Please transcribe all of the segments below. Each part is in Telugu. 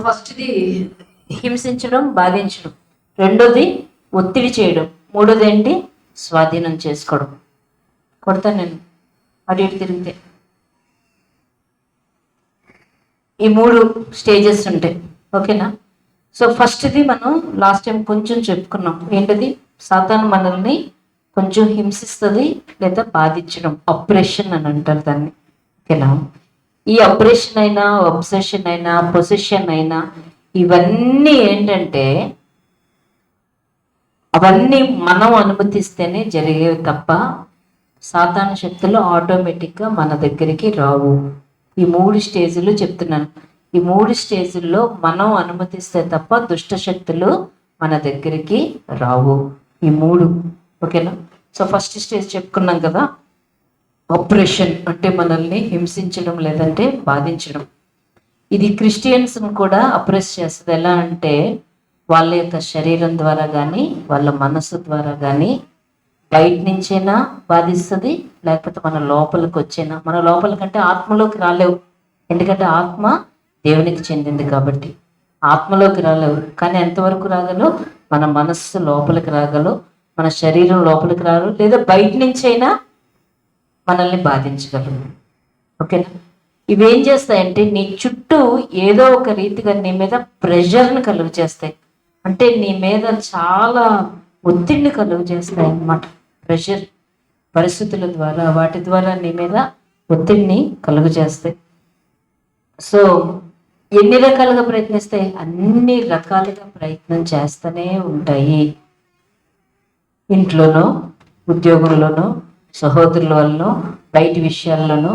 ఫస్ట్ది హింసించడం, బాధించడం. రెండోది ఒత్తిడి చేయడం. మూడోది ఏంటి? స్వాధీనం చేసుకోవడం. కొడతాను నేను అటు ఇటు తిరిగితే. ఈ 3 స్టేజెస్ ఉంటాయి. ఓకేనా? సో ఫస్ట్ది మనం లాస్ట్ టైం కొంచెం చెప్పుకున్నాం. ఏంటది? సాతాను మనల్ని కొంచెం హింసిస్తుంది లేదా బాధించడం, అప్రెషన్ అని అంటారు దాన్ని. ఓకేనా? ఈ అప్రెషన్ అయినా, అబ్సెషన్ అయినా, పొజిషన్ అయినా, ఇవన్నీ ఏంటంటే అవన్నీ మనం అనుమతిస్తేనే జరిగేవి తప్ప సాతాను శక్తులు ఆటోమేటిక్గా మన దగ్గరికి రావు. ఈ 3 స్టేజ్లు చెప్తున్నాను. ఈ 3 స్టేజ్ల్లో మనం అనుమతిస్తే తప్ప దుష్ట శక్తులు మన దగ్గరికి రావు. ఈ 3. ఓకేనా? సో ఫస్ట్ స్టేజ్ చెప్పుకున్నాం కదా, ఆపరేషన్ అంటే మనల్ని హింసించడం లేదంటే బాధించడం. ఇది క్రిస్టియన్స్ను కూడా అప్రెస్ చేస్తుంది. ఎలా అంటే వాళ్ళ యొక్క శరీరం ద్వారా కానీ, వాళ్ళ మనసు ద్వారా కానీ బయట నుంచైనా బాధిస్తుంది, లేకపోతే మన లోపలికి వచ్చైనా. మన లోపలికంటే ఆత్మలోకి రాలేవు, ఎందుకంటే ఆత్మ దేవునికి చెందింది కాబట్టి ఆత్మలోకి రాలేవు. కానీ ఎంతవరకు రాగలవు? మన మనస్సు లోపలికి రాగలవు, మన శరీరం లోపలికి రాగలవు, లేదా బయట నుంచైనా మనల్ని బాధించగలవు. ఓకేనా? ఇవేం చేస్తాయంటే నీ చుట్టూ ఏదో ఒక రీతిగా నీ మీద ప్రెషర్ని కలుగు చేస్తాయి. అంటే నీ మీద చాలా ఒత్తిడిని కలుగు చేస్తాయి అన్నమాట. ప్రెషర్, పరిస్థితుల ద్వారా, వాటి ద్వారా నీ మీద ఒత్తిడిని కలుగు చేస్తాయి. సో ఎన్ని రకాలుగా ప్రయత్నిస్తాయి? అన్ని రకాలుగా ప్రయత్నం చేస్తూనే ఉంటాయి. ఇంట్లోనో, ఉద్యోగంలోనో, సహోదరుల వల్లనో, బయటి విషయాల్లోనో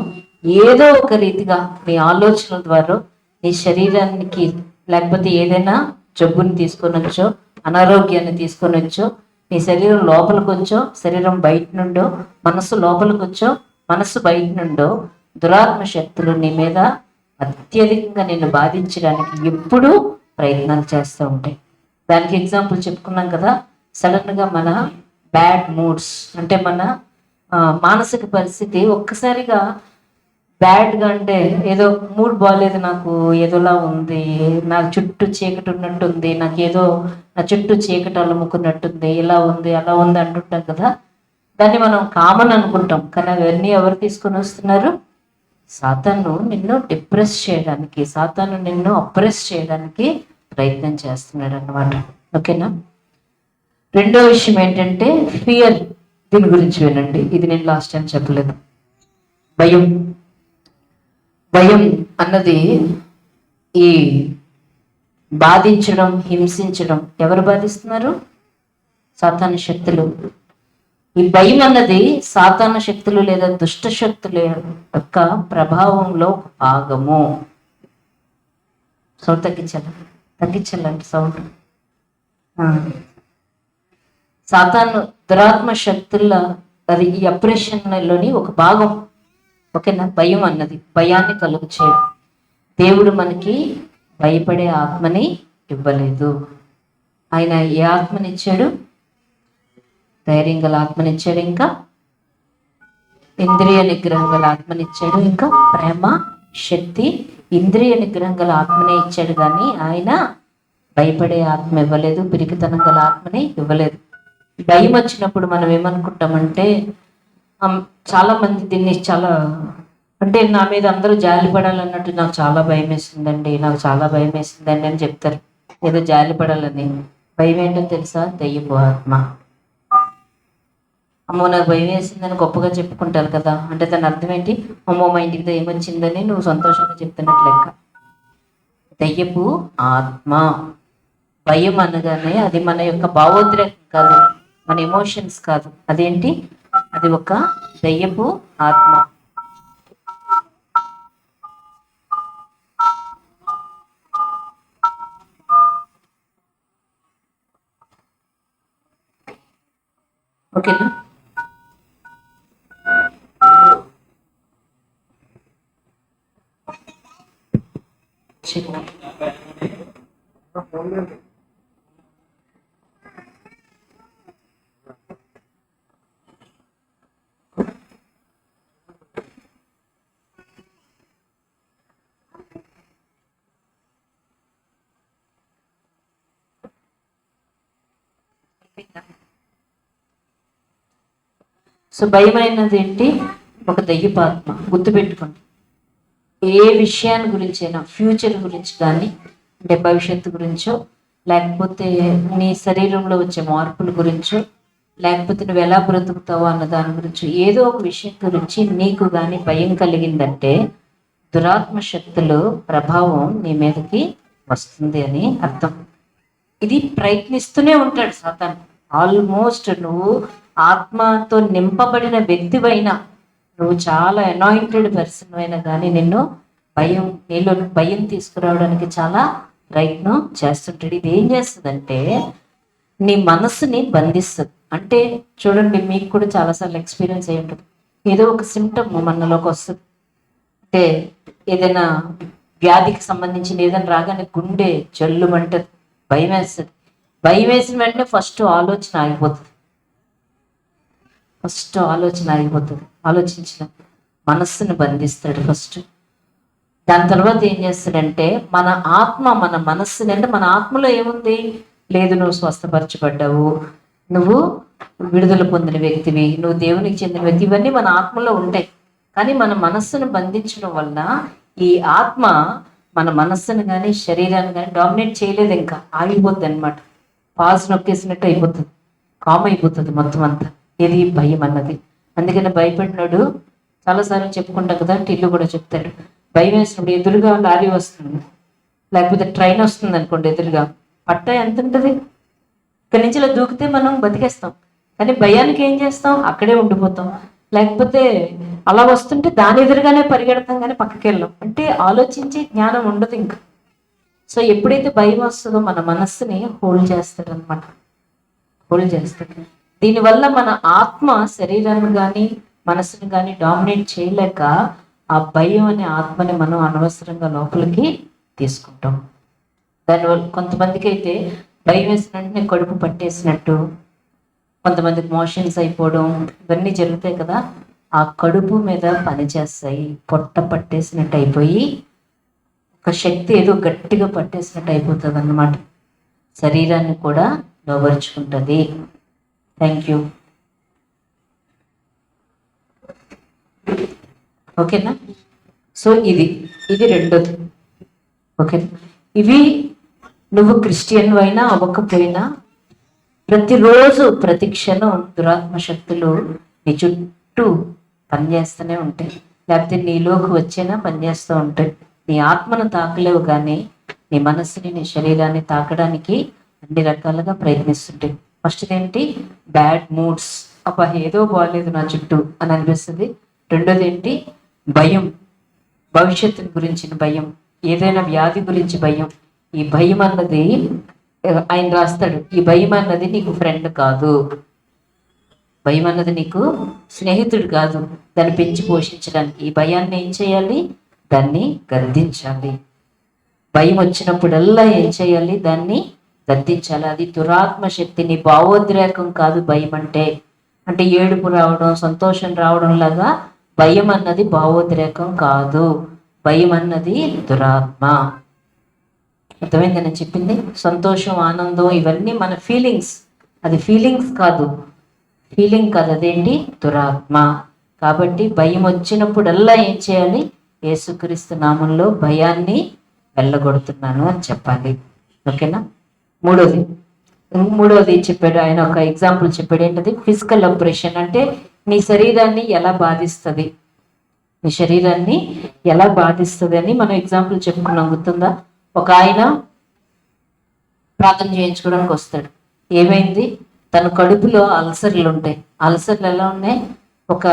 ఏదో ఒక రీతిగా నీ ఆలోచనల ద్వారా నీ శరీరానికి లేకపోతే ఏదైనా జబ్బుని తీసుకొనొచ్చో, అనారోగ్యాన్ని తీసుకొనొచ్చో, నీ శరీరం లోపలికి వచ్చో, శరీరం బయట నుండో, మనస్సు లోపలికి వచ్చో, మనస్సు బయట నుండో దురాత్మ శక్తులు నీ మీద అత్యధికంగా నిన్ను బాధించడానికి ఎప్పుడూ ప్రయత్నాలు చేస్తూ ఉంటాయి. దానికి ఎగ్జాంపుల్ చెప్పుకున్నాం కదా, సడన్గా మన బ్యాడ్ మూడ్స్ అంటే మన మానసిక పరిస్థితి ఒక్కసారిగా బ్యాడ్గా, అంటే ఏదో మూడ్ బాగాలేదు, నాకు ఏదోలా ఉంది, నా చుట్టూ చీకటి ఉన్నట్టుంది, నాకు ఏదో నా చుట్టూ చీకటి అలుముకున్నట్టుంది, ఇలా ఉంది అలా ఉంది అంటుంటాం కదా. దాన్ని మనం కామన్ అనుకుంటాం, కానీ అవన్నీ ఎవరు తీసుకొని వస్తున్నారు? సాతాను నిన్ను డిప్రెస్ చేయడానికి, సాతాను నిన్ను అప్రెస్ చేయడానికి ప్రయత్నం చేస్తున్నాడు అన్నమాట. ఓకేనా? రెండో విషయం ఏంటంటే ఫియర్. దీని గురించి వినండి, ఇది నేను లాస్ట్ టైం చెప్పలేదు. భయం. భయం అన్నది ఈ బాధించడం, హింసించడం ఎవరు బాధిస్తున్నారు? సాతాను శక్తులు. ఈ భయం అన్నది సాతాను శక్తులు లేదా దుష్ట శక్తుల యొక్క ప్రభావంలో భాగము. సౌండ్ తగ్గించాలండి సౌండ్. సాతాను దురాత్మ శక్తుల అది ఈ అప్రెషన్లోని ఒక భాగం. ఓకేనా? భయం అన్నది భయాన్ని కలుగు చేయడం. దేవుడు మనకి భయపడే ఆత్మని ఇవ్వలేదు. ఆయన ఏ ఆత్మనిచ్చాడు? ధైర్యం గల ఆత్మనిచ్చాడు, ఇంకా ఇంద్రియ నిగ్రహం గల ఆత్మనిచ్చాడు, ఇంకా ప్రేమ, శక్తి, ఇంద్రియ నిగ్రహం గల ఆత్మనే ఇచ్చాడు. కానీ ఆయన భయపడే ఆత్మ ఇవ్వలేదు, పిరికితనం గల ఆత్మని ఇవ్వలేదు. భయం వచ్చినప్పుడు మనం ఏమనుకుంటామంటే, చాలా మంది దీన్ని చాలా అంటే నా మీద అందరూ జాలి పడాలన్నట్టు, నాకు చాలా భయం వేసిందండి, నాకు చాలా భయం వేసిందండి అని చెప్తారు. ఏదో జాలి పడాలని. భయం ఏంటో తెలుసా? దెయ్యపు ఆత్మ. అమ్మో నాకు భయం వేసిందని గొప్పగా చెప్పుకుంటారు కదా, అంటే దాని అర్థం ఏంటి? అమ్మో మా ఇంటికి దయ్యం వచ్చిందని నువ్వు సంతోషంగా చెప్తున్నట్లు లెక్క. దయ్యపు ఆత్మ. భయం అనగానే అది మన యొక్క భావోద్రేకం కాదు, మన ఎమోషన్స్ కాదు. అదేంటి? అది ఒక దయ్యపు ఆత్మ. ఓకేనా? సో భయం అయినది ఏంటి? ఒక దయ్యపాత్మ. గుర్తుపెట్టుకోండి, ఏ విషయాన్ని గురించి అయినా, ఫ్యూచర్ గురించి కానీ, అంటే భవిష్యత్తు గురించో, లేకపోతే నీ శరీరంలో వచ్చే మార్పుల గురించో, లేకపోతే నువ్వు ఎలా బ్రతుకుతావో అన్న దాని గురించి, ఏదో ఒక విషయం గురించి నీకు కానీ భయం కలిగిందంటే దురాత్మ శక్తులు ప్రభావం నీ మీదకి వస్తుంది అని అర్థం. ఇది ప్రయత్నిస్తూనే ఉంటాడు సాతాను. ఆల్మోస్ట్ నువ్వు ఆత్మతో నింపబడిన వ్యక్తివైనా, నువ్వు చాలా అనాయింటెడ్ పర్సన్ అయినా కానీ నిన్ను నీలో భయం తీసుకురావడానికి చాలా ప్రయత్నం చేస్తుంటాడు. ఇది ఏం చేస్తుందంటే నీ మనసుని బంధిస్తుంది. అంటే చూడండి, మీకు కూడా చాలాసార్లు ఎక్స్పీరియన్స్ అయి ఉంటుంది. ఏదో ఒక సిమ్టమ్ మనలోకి వస్తుంది. అంటే ఏదైనా వ్యాధికి సంబంధించిన ఏదైనా రాగానే గుండె జల్లుమంటది, భయం వేస్తుంది. భయం వేసిన వెంటనే ఫస్ట్ ఆలోచన ఆగిపోతుంది. ఆలోచించిన మనస్సును బంధిస్తాడు ఫస్ట్. దాని తర్వాత ఏం చేస్తాడంటే మన మనస్సుని, అంటే మన ఆత్మలో ఏముంది? లేదు, నువ్వు స్వస్థపరచబడ్డావు, నువ్వు విడుదల పొందిన వ్యక్తివి, నువ్వు దేవునికి చెందిన వ్యక్తి, ఇవన్నీ మన ఆత్మలో ఉంటాయి. కానీ మన మనస్సును బంధించడం వల్ల ఈ ఆత్మ మన మనస్సును కానీ శరీరాన్ని కానీ డామినేట్ చేయలేదు, ఇంకా ఆగిపోద్ది అనమాట. పాజ్ నొక్కేసినట్టు అయిపోతుంది, కామ్ అయిపోతుంది మొత్తం అంతా. ఇది భయం అన్నది. అందుకని భయపడినాడు చాలాసార్లు చెప్పుకుంటాం కదా, టిల్లు కూడా చెప్తాడు. భయం వేసినప్పుడు ఎదురుగా లారీ వస్తుంది, లేకపోతే ట్రైన్ వస్తుంది అనుకోండి, ఎదురుగా పట్ట ఎంత ఉంటుంది? ఇక్కడి నుంచి ఇలా దూకితే మనం బతికేస్తాం. కానీ భయానికి ఏం చేస్తాం? అక్కడే ఉండిపోతాం. లేకపోతే అలా వస్తుంటే దాని ఎదురుగానే పరిగెడతాం, కానీ పక్కకి వెళ్ళాం. అంటే ఆలోచించే జ్ఞానం ఉండదు ఇంకా. సో ఎప్పుడైతే భయం వస్తుందో మన మనస్సుని హోల్డ్ చేస్తాడు. దీనివల్ల మన ఆత్మ శరీరాన్ని కానీ మనసుని కానీ డామినేట్ చేయలేక ఆ భయం అనే ఆత్మని మనం అనవసరంగా లోపలికి తీసుకుంటాం. దానివల్ల కొంతమందికి అయితే భయం వేసిన వెంటనే కడుపు పట్టేసినట్టు, కొంతమందికి మోషన్స్ అయిపోవడం, ఇవన్నీ జరుగుతాయి కదా. ఆ కడుపు మీద పనిచేస్తాయి, పొట్ట పట్టేసినట్టు అయిపోయి ఒక శక్తి ఏదో గట్టిగా పట్టేసినట్టు అయిపోతుంది అన్నమాట. శరీరాన్ని కూడా లోబరుచుకుంటుంది. Thank you. ఓకేనా? సో ఇది రెండోది. ఓకేనా? ఇవి నువ్వు క్రిస్టియన్ అయినా అవ్వకపోయినా ప్రతిరోజు ప్రతి క్షణం దురాత్మ శక్తులు నీ చుట్టూ పనిచేస్తూనే ఉంటాయి. లేకపోతే నీలోకి వచ్చేనా పనిచేస్తూ ఉంటాయి. నీ ఆత్మను తాకలేవు, కానీ నీ మనస్సుని నీ శరీరాన్ని తాకడానికి అన్ని రకాలుగా ప్రయత్నిస్తుంటాయి. ఫస్ట్ ఏంటి? Bad moods. అబ్బా ఏదో బాగాలేదు నా చుట్టూ అని అనిపిస్తుంది. రెండోది ఏంటి? భయం, భవిష్యత్తు గురించిన భయం, ఏదైనా వ్యాధి గురించి భయం. ఈ భయం అన్నది ఆయన రాస్తాడు, ఈ భయం అన్నది నీకు ఫ్రెండ్ కాదు, భయం అన్నది నీకు స్నేహితుడు కాదు. దాన్ని పెంచి పోషించడానికి ఈ భయాన్ని ఏం చేయాలి? దాన్ని గద్దించాలి. భయం వచ్చినప్పుడల్లా ఏం చేయాలి? దాన్ని గద్దించాలి. అది దురాత్మ శక్తి, నీ భావోద్రేకం కాదు భయం అంటే ఏడుపు రావడం, సంతోషం రావడం లాగా భయం అన్నది భావోద్రేకం కాదు. భయం అన్నది దురాత్మ. అర్థమైంది నేను చెప్పింది? సంతోషం, ఆనందం ఇవన్నీ మన ఫీలింగ్స్. అది ఫీలింగ్ కాదు, అదేంటి? దురాత్మ. కాబట్టి భయం వచ్చినప్పుడల్లా ఏం చేయాలి? యేసుక్రీస్తు నామంలో భయాన్ని వెళ్ళగొడుతున్నాను అని చెప్పాలి. ఓకేనా? మూడోది చెప్పాడు ఆయన, ఒక ఎగ్జాంపుల్ చెప్పాడు. ఏంటది? Physical oppression. అంటే నీ శరీరాన్ని ఎలా బాధిస్తుంది అని మనం ఎగ్జాంపుల్ చెప్పుకున్నాం, గుర్తుందా? ఒక ఆయన ప్రార్థన చేయించుకోవడానికి వస్తాడు. ఏమైంది? తన కడుపులో అల్సర్లు ఉంటాయి. అల్సర్లు ఎలా ఉన్నాయి? ఒక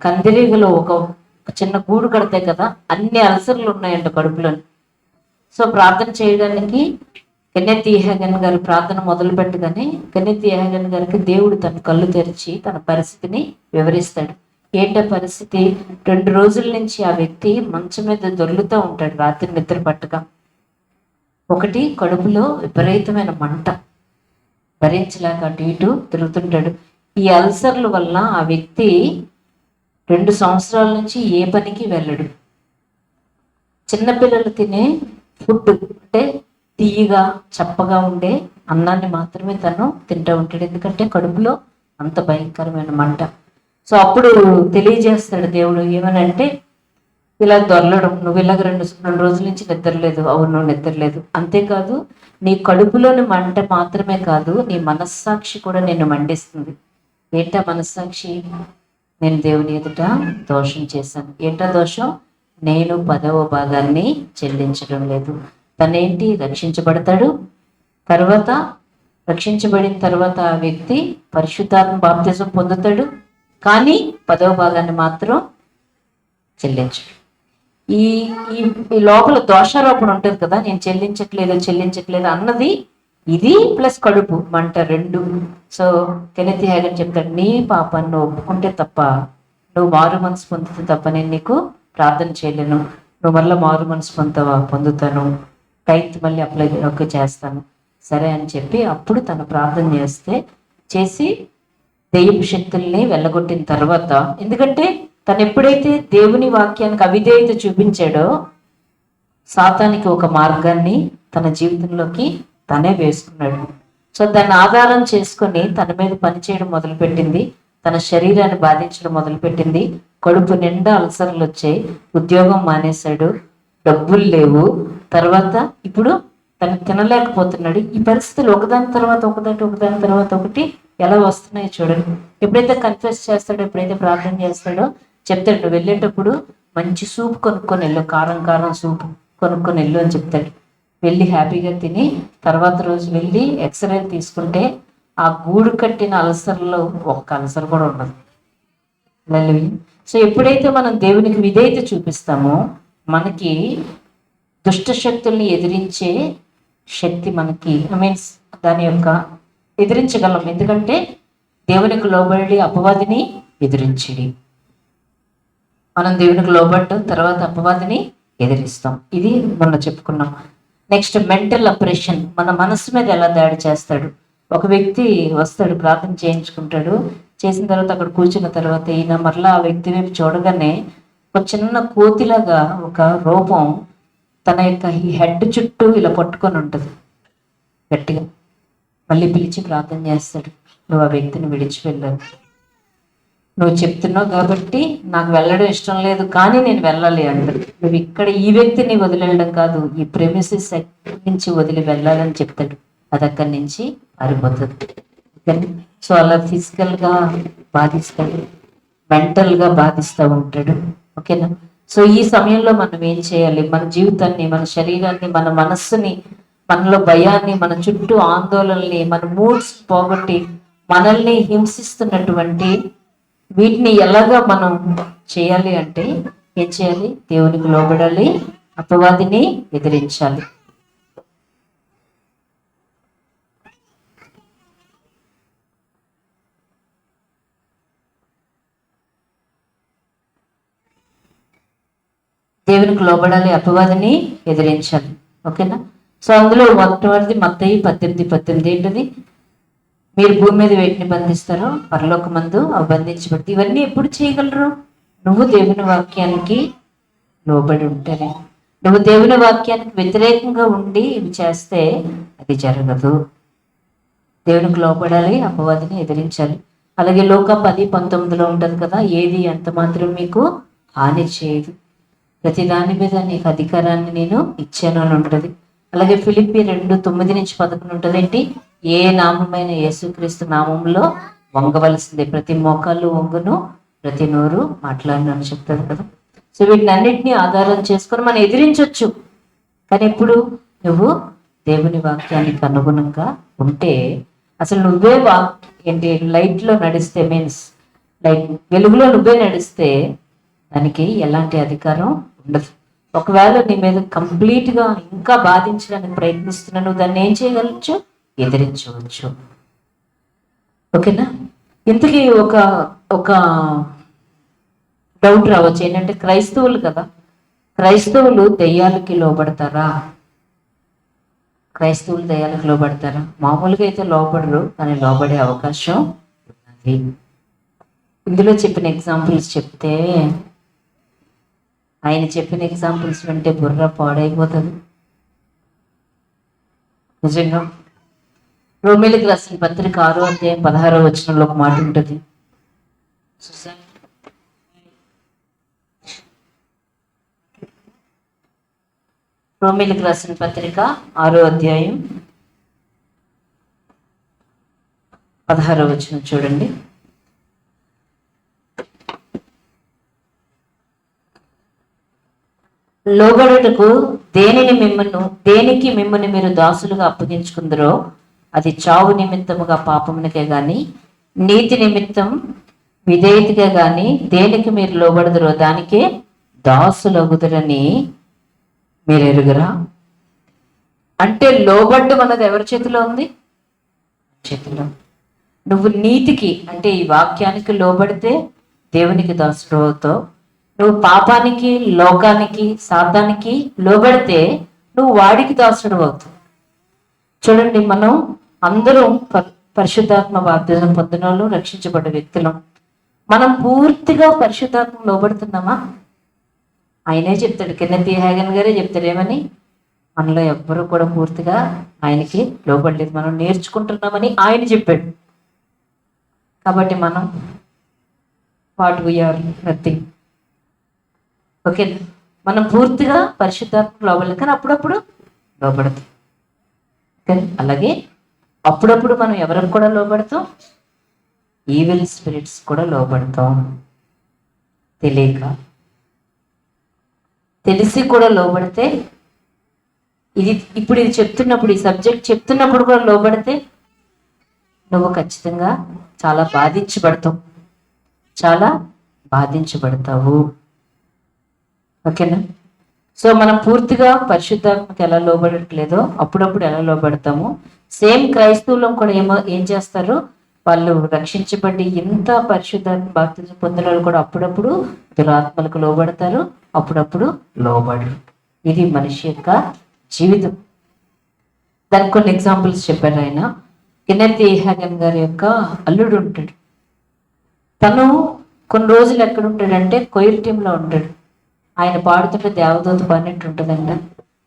కందిరీగలో ఒక చిన్న గూడు కడతాయి కదా, అన్ని అల్సర్లు ఉన్నాయంట కడుపులో. సో ప్రార్థన చేయడానికి కెన్నెత్ హేగన్ గారు ప్రార్థన మొదలు పెట్టగానే కెన్నెత్ హేగన్ గారికి దేవుడు తన కళ్ళు తెరిచి తన పరిస్థితిని వివరిస్తాడు. ఏంటో పరిస్థితి? 2 రోజుల నుంచి ఆ వ్యక్తి మంచం మీద దొర్లుతూ ఉంటాడు రాత్రి నిద్ర పట్టక. ఒకటి, కడుపులో విపరీతమైన మంట, భరించలేక అటు ఇటు తిరుగుతుంటాడు. ఈ అల్సర్ల వల్ల ఆ వ్యక్తి 2 సంవత్సరాల నుంచి ఏ పనికి వెళ్ళడు. చిన్నపిల్లలు తినే ఫుడ్, అంటే తీయగా చప్పగా ఉండే అన్నాన్ని మాత్రమే తను తింటూ ఉంటాడు, ఎందుకంటే కడుపులో అంత భయంకరమైన మంట. సో అప్పుడు తెలియజేస్తాడు దేవుడు ఏమనంటే, ఇలా దొరలడం, నువ్వు ఇలాగ రెండు రెండు రోజుల నుంచి నిద్రలేదు, అవును నిద్రలేదు, అంతేకాదు నీ కడుపులోని మంట మాత్రమే కాదు, నీ మనస్సాక్షి కూడా నిన్ను మండిస్తుంది. ఏంటా మనస్సాక్షి? నేను దేవుని ఎదుట దోషం చేశాను. ఏంటా దోషం? నేను 10వ భాగాన్ని చెల్లించడం లేదు. తనేంటి? రక్షించబడతాడు. తర్వాత రక్షించబడిన తర్వాత ఆ వ్యక్తి పరిశుద్ధాత్మ బాప్తిజం పొందుతాడు, కానీ 10వ భాగాన్ని మాత్రం చెల్లించడు. ఈ ఈ ఈ లోపల దోషారోపణ ఉంటుంది కదా, నేను చెల్లించట్లేదు అన్నది, ఇది ప్లస్ కడుపు మంట రెండు. సో కెనెత్ హ్యాగన్ చెప్తాడు, నీ పాపాన్ని నువ్వు ఒప్పుకుంటే తప్ప, నువ్వు మారు మనసు పొందితే తప్ప నేను నీకు ప్రార్థన చేయలేను. నువ్వు మళ్ళీ మారు మనసు పొందుతాను, టైత్ మళ్ళీ అప్లై చేస్తాను, సరే అని చెప్పి అప్పుడు తను ప్రార్థన చేసి దెయ్యపు శక్తుల్ని వెళ్ళగొట్టిన తర్వాత, ఎందుకంటే తను ఎప్పుడైతే దేవుని వాక్యానికి అవిధేయత చూపించాడో సాతానికి ఒక మార్గాన్ని తన జీవితంలోకి తనే వేసుకున్నాడు. సో దాన్ని ఆధారం చేసుకొని తన మీద పనిచేయడం మొదలుపెట్టింది, తన శరీరాన్ని బాధించడం మొదలుపెట్టింది. కడుపు నిండా అల్సర్లు వచ్చాయి, ఉద్యోగం మానేశాడు, డబ్బులు లేవు, తర్వాత ఇప్పుడు తను తినలేకపోతున్నాడు. ఈ పరిస్థితులు ఒకదాని తర్వాత ఒకటి ఎలా వస్తున్నాయో చూడండి. ఎప్పుడైతే కన్ఫెస్ చేస్తాడో, ఎప్పుడైతే ప్రార్థన చేస్తాడో చెప్తాడు, నువ్వు వెళ్ళేటప్పుడు మంచి సూప్ కొనుక్కొని వెళ్ళు, కారం సూప్ కొనుక్కొని వెళ్ళు అని చెప్తాడు. వెళ్ళి హ్యాపీగా తిని తర్వాత రోజు వెళ్ళి ఎక్స్రే తీసుకుంటే ఆ గూడు కట్టిన అల్సర్లో ఒక్క అల్సర్ కూడా ఉండదు. సో ఎప్పుడైతే మనం దేవునికి విధేయత చూపిస్తామో మనకి దుష్ట శక్తుల్ని ఎదిరించే శక్తి మనకి మీన్స్ దాని యొక్క ఎదిరించగలం. ఎందుకంటే దేవునికి లోబడి అపవాదిని ఎదిరించడి. మనం దేవునికి లోబడ్డం తర్వాత అపవాదిని ఎదిరిస్తాం. ఇది మొన్న చెప్పుకున్నాం. నెక్స్ట్ మెంటల్ అప్రెషన్, మన మనసు మీద ఎలా దాడి చేస్తాడు. ఒక వ్యక్తి వస్తాడు, ప్రార్థన చేయించుకుంటాడు, చేసిన తర్వాత అక్కడ కూర్చున్న తర్వాత ఈయన మరలా ఆ వ్యక్తి వైపు చూడగానే ఒక చిన్న కోతిలాగా ఒక రూపం తన యొక్క ఈ హెడ్ చుట్టూ ఇలా పట్టుకొని ఉంటుంది గట్టిగా. మళ్ళీ పిలిచి ప్రార్థన చేస్తాడు, నువ్వు ఆ వ్యక్తిని విడిచి వెళ్ళావు, నువ్వు చెప్తున్నావు కాబట్టి నాకు వెళ్ళడం ఇష్టం లేదు, కానీ నేను వెళ్ళాలి అంటాడు. నువ్వు ఇక్కడ ఈ వ్యక్తిని వదిలేయడం కాదు, ఈ ప్రెమిసెస్ నుంచి వదిలి వెళ్ళాలని చెప్తాడు. అది అక్కడి నుంచి పారిపోతుంది. సో అలా ఫిజికల్గా బాధిస్తాడు, మెంటల్గా బాధిస్తూ ఉంటాడు. ఓకేనా? సో ఈ సమయంలో మనం ఏం చేయాలి? మన జీవితాన్ని, మన శరీరాన్ని, మన మనస్సుని, మనలో భయాన్ని, మన చుట్టూ ఆందోళనని, మన మూడ్స్ పోగొట్టి మనల్ని హింసిస్తున్నటువంటి వీటిని ఎలాగా మనం చేయాలి అంటే ఏం చేయాలి? దేవునికి లోబడాలి, అపవాదిని ఎదిరించాలి. దేవునికి లోబడాలి, అపవాదిని ఎదిరించాలి. ఓకేనా? సో అందులో మొట్టమొదటిది మత్తయి 18:18 ఏంటిది? మీరు భూమి మీద వేటిని బంధిస్తారో పరలోకమందు అవి బంధించబడి. ఇవన్నీ ఎప్పుడు చేయగలరు? నువ్వు దేవుని వాక్యానికి లోబడి ఉంటేనే. నువ్వు దేవుని వాక్యానికి వ్యతిరేకంగా ఉండి ఇవి చేస్తే అది జరగదు. దేవునికి లోబడాలి, అపవాదిని ఎదిరించాలి. అలాగే లోక 10:19 ఉంటుంది కదా, ఏది ఎంత మాత్రం మీకు హాని చేయదు, ప్రతి దాని మీద నీకు అధికారాన్ని నేను ఇచ్చాను అని ఉంటుంది. అలాగే ఫిలిప్పి 2:9-11 ఉంటుంది ఏంటి? ఏ నామమైన యేసుక్రీస్తు నామంలో వంగవలసిందే, ప్రతి మోకాళ్ళు వంగును, ప్రతి నోరు మాట్లాడను అని చెప్తుంది కదా. సో వీటిని అన్నిటినీ ఆధారం చేసుకొని మనం ఎదిరించవచ్చు. కానీ ఎప్పుడు నువ్వు దేవుని వాక్యానికి అనుగుణంగా ఉంటే, అసలు నువ్వే ఏంటి లైట్లో నడిస్తే, మీన్స్ లైట్ వెలుగులో నువ్వే నడిస్తే దానికి ఎలాంటి అధికారం ఉండదు. ఒకవేళ నీ మీద కంప్లీట్గా ఇంకా బాధించడానికి ప్రయత్నిస్తున్నా, నువ్వు దాన్ని ఏం చేయగలచ్చు? ఎదిరించవచ్చు. ఓకేనా? ఇంతకీ ఒక డౌట్ రావచ్చు, ఏంటంటే క్రైస్తవులు కదా, క్రైస్తవులు దెయ్యాలకి లోబడతారా? క్రైస్తవులు దెయ్యాలకు లోబడతారా? మామూలుగా అయితే లోబడరు, కానీ లోబడే అవకాశం ఉన్నది. ఇందులో చెప్పిన ఎగ్జాంపుల్స్ చెప్తే, ఆయన చెప్పిన ఎగ్జాంపుల్స్ వింటే బుర్ర పాడైపోతుంది. నిజంగా రోమిలికి రాసిన పత్రిక 6 అధ్యాయం 16 వచనంలో ఒక మాట ఉంటుంది. రోమిలికి రాసిన పత్రిక 6 అధ్యాయం 16 వచనం చూడండి. లోబడుటకు దేనికి మిమ్మల్ని మీరు దాసులుగా అప్పగించుకుందరో అది చావు నిమిత్తముగా పాపమునకే గాని, నీతి నిమిత్తం విధేయతగా గాని దేనికి మీరు లోబడదురో దానికే దాసులగుదురని మీరు ఎరుగురా. అంటే లోబడ్డం అన్నది ఎవరి చేతిలో ఉంది? చేతిలో. నువ్వు నీతికి అంటే ఈ వాక్యానికి లోబడితే దేవునికి దాసుడు అవుతావు. నువ్వు పాపానికి, లోకానికి, సాతానికి లోబడితే నువ్వు వాడికి దాసుడు అవుతావు. చూడండి, మనం అందరం పరిశుద్ధాత్మ బాప్తిజం పొందిన వాళ్ళు, రక్షించబడ్డ వ్యక్తులం. మనం పూర్తిగా పరిశుద్ధాత్మ లోబడుతున్నామా? ఆయనే చెప్తాడు, కెన్నెత్ హ్యాగన్ గారే చెప్తాడు ఏమని, మనలో ఎవ్వరూ కూడా పూర్తిగా ఆయనకి లోబడలేదు, మనం నేర్చుకుంటున్నామని ఆయన చెప్పాడు. కాబట్టి మనం వాట్ వీఆర్ నథింగ్. ఓకే, మనం పూర్తిగా పరిశుద్ధాత్మ లోబడలేదు, కానీ అప్పుడప్పుడు లోబడతాం. కానీ అలాగే అప్పుడప్పుడు మనం ఎవరికి కూడా లోబడతాం? ఈవిల్ స్పిరిట్స్ కూడా లోబడతాం. తెలియక, తెలిసి కూడా లోబడితే, ఇప్పుడు ఇది చెప్తున్నప్పుడు, ఈ సబ్జెక్ట్ చెప్తున్నప్పుడు కూడా లోబడితే నువ్వు ఖచ్చితంగా చాలా బాధించబడతావు. ఓకేనా? సో మనం పూర్తిగా పరిశుద్ధాత్మకి ఎలా లోబడట్లేదో అప్పుడప్పుడు ఎలా లోబడతాము. సేమ్ క్రైస్తవులం కూడా ఏం చేస్తారు, వాళ్ళు రక్షించబడి ఇంత పరిశుద్ధాత్మ బాప్తిజం పొందిన వాళ్ళు కూడా అప్పుడప్పుడు దురాత్మలకు లోబడతారు, అప్పుడప్పుడు లోబడరు. ఇది మనిషి యొక్క జీవితం. దానికి కొన్ని ఎగ్జాంపుల్స్ చెప్పారు ఆయన. కెన్నెత్ హ్యాగన్ గారి యొక్క అల్లుడు ఉంటాడు. తను కొన్ని రోజులు ఎక్కడ ఉంటాడంటే కొయిర్ టీంలో ఉంటాడు. ఆయన పాడుతుంటే దేవదూత పాడినట్టు ఉంటుందంట.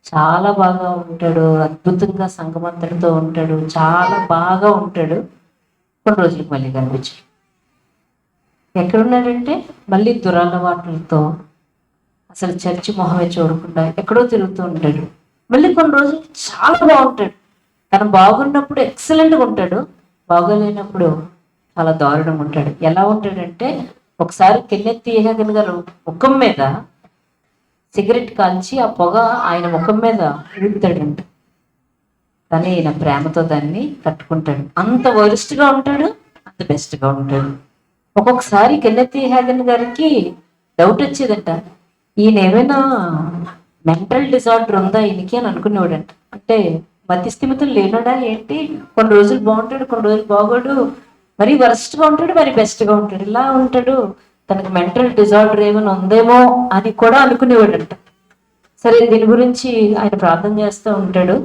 చాలా బాగా ఉంటాడు, అద్భుతంగా సంగమంతటితో ఉంటాడు, చాలా బాగా ఉంటాడు. కొన్ని రోజులకు మళ్ళీ కనిపించాడు. ఎక్కడున్నాడంటే మళ్ళీ దురలవాట్లతో అసలు చర్చి మొహమే చూడకుండా ఎక్కడో తిరుగుతూ ఉంటాడు. మళ్ళీ కొన్ని రోజులు చాలా బాగుంటాడు. తను బాగున్నప్పుడు ఎక్సలెంట్గా ఉంటాడు, బాగోలేనప్పుడు చాలా దారుణంగా ఉంటాడు. ఎలా ఉంటాడంటే, ఒకసారి కెన్నెత్ హ్యాగన్ గారు ముఖం మీద సిగరెట్ కాల్చి ఆ పొగ ఆయన ముఖం మీద ఊపుతాడంట. కానీ ఈయన ప్రేమతో దాన్ని తట్టుకుంటాడు. అంత వరస్ట్గా ఉంటాడు, అంత బెస్ట్గా ఉంటాడు. ఒక్కొక్కసారి కెన్నెత్ హ్యాగన్ గారికి డౌట్ వచ్చేదంట, ఈయన ఏమైనా మెంటల్ డిజార్డర్ ఉందా ఈయనకి అని అనుకునేవాడంట. అంటే మతి స్థిమితం లేనుడా ఏంటి, కొన్ని రోజులు బాగుంటాడు, కొన్ని రోజులు బాగోడు, మరి వరస్ట్గా ఉంటాడు, మరి బెస్ట్గా ఉంటాడు, ఇలా ఉంటాడు, తనకు మెంటల్ డిజార్డర్ ఏమైనా ఉందేమో అని కూడా అనుకునేవాడంట. సరే, దీని గురించి ఆయన ప్రార్థన చేస్తూ ఉంటాడు.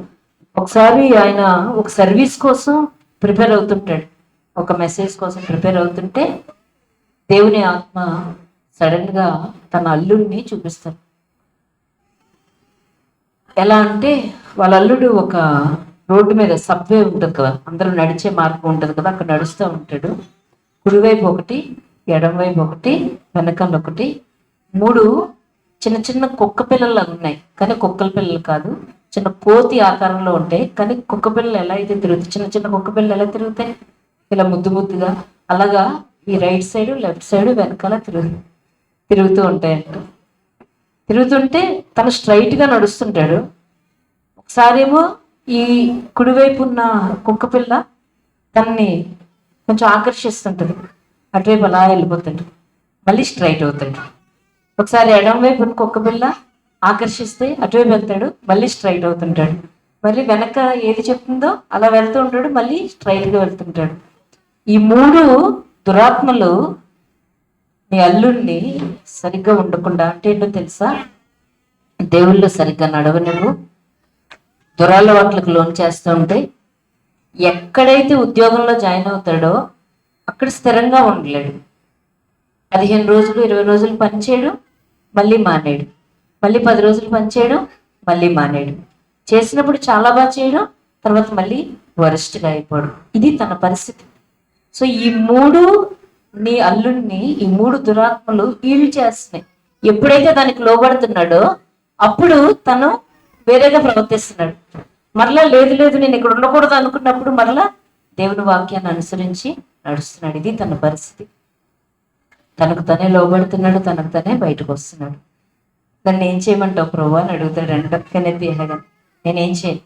ఒకసారి ఆయన ఒక సర్వీస్ కోసం ప్రిపేర్ అవుతుంటాడు, ఒక మెసేజ్ కోసం ప్రిపేర్ అవుతుంటే దేవుని ఆత్మ సడన్ గా తన అల్లుడిని చూపిస్తాడు. ఎలా అంటే, వాళ్ళ అల్లుడు ఒక రోడ్డు మీద సబ్వే ఉంటుంది కదా, అందరూ నడిచే మార్గం ఉంటుంది కదా, అక్కడ నడుస్తూ ఉంటాడు. కుడివైపు ఒకటి, ఎడమవైపు ఒకటి, వెనకాల ఒకటి, 3 చిన్న చిన్న కుక్క పిల్లలు ఉన్నాయి. కానీ కుక్కల పిల్లలు కాదు, చిన్న కోతి ఆకారంలో ఉంటాయి. కానీ కుక్క పిల్లలు ఎలా అయితే తిరుగుతాయి, చిన్న చిన్న కుక్క పిల్లలు ఎలా తిరుగుతాయి, ఇలా ముద్దుగా, అలాగా ఈ రైట్ సైడ్ లెఫ్ట్ సైడ్ వెనకాల తిరుగుతూ ఉంటాయంట. తిరుగుతుంటే తను స్ట్రైట్గా నడుస్తుంటాడు. ఒకసారేమో ఈ కుడివైపు ఉన్న కుక్క పిల్ల తనని కొంచెం ఆకర్షిస్తుంటుంది, అటువైపు అలా వెళ్ళిపోతాడు, మళ్ళీ స్ట్రైట్ అవుతాడు. ఒకసారి ఎడం వైపు ఉన్న కుక్క పిల్ల ఆకర్షిస్తే అటువైపు వెళ్తాడు, మళ్ళీ స్ట్రైట్ అవుతుంటాడు. మళ్ళీ వెనక ఏది చెప్తుందో అలా వెళ్తూ ఉంటాడు, మళ్ళీ స్ట్రైట్గా వెళ్తుంటాడు. ఈ 3 దురాత్మలు నీ అల్లుడిని సరిగ్గా ఉండకుండా, అంటే ఏంటో తెలుసా, దేవుళ్ళు సరిగ్గా నడవనివ్వు, దురలవాట్లకు లోన్ చేస్తూ ఉంటాయి. ఎక్కడైతే ఉద్యోగంలో జాయిన్ అవుతాడో అక్కడ స్థిరంగా ఉండలేడు. 15 రోజులు 20 రోజులు పనిచేయడు, మళ్ళీ మానేడు, మళ్ళీ 10 రోజులు పనిచేయడం, మళ్ళీ మానేడు. చేసినప్పుడు చాలా బాగా చేయడం, తర్వాత మళ్ళీ వరస్ట్గా అయిపోవడం. ఇది తన పరిస్థితి. సో ఈ మూడు నీ అల్లుడిని, ఈ మూడు దురాత్మలు ఈళ్ళు చేస్తున్నాయి. ఎప్పుడైతే దానికి లోబడుతున్నాడో అప్పుడు తను వేరేగా ప్రవర్తిస్తున్నాడు. మరలా లేదు లేదు నేను ఇక్కడ ఉండకూడదు అనుకున్నప్పుడు మరలా దేవుని వాక్యాన్ని అనుసరించి నడుస్తున్నాడు. ఇది తన పరిస్థితి. తనకు తనే లోబడుతున్నాడు, తనకు తనే బయటకు వస్తున్నాడు. దాన్ని ఏం చేయమంటావు ప్రభు అని అడుగుతాడు. వెంటనే తీయగా నేనేం చేయను,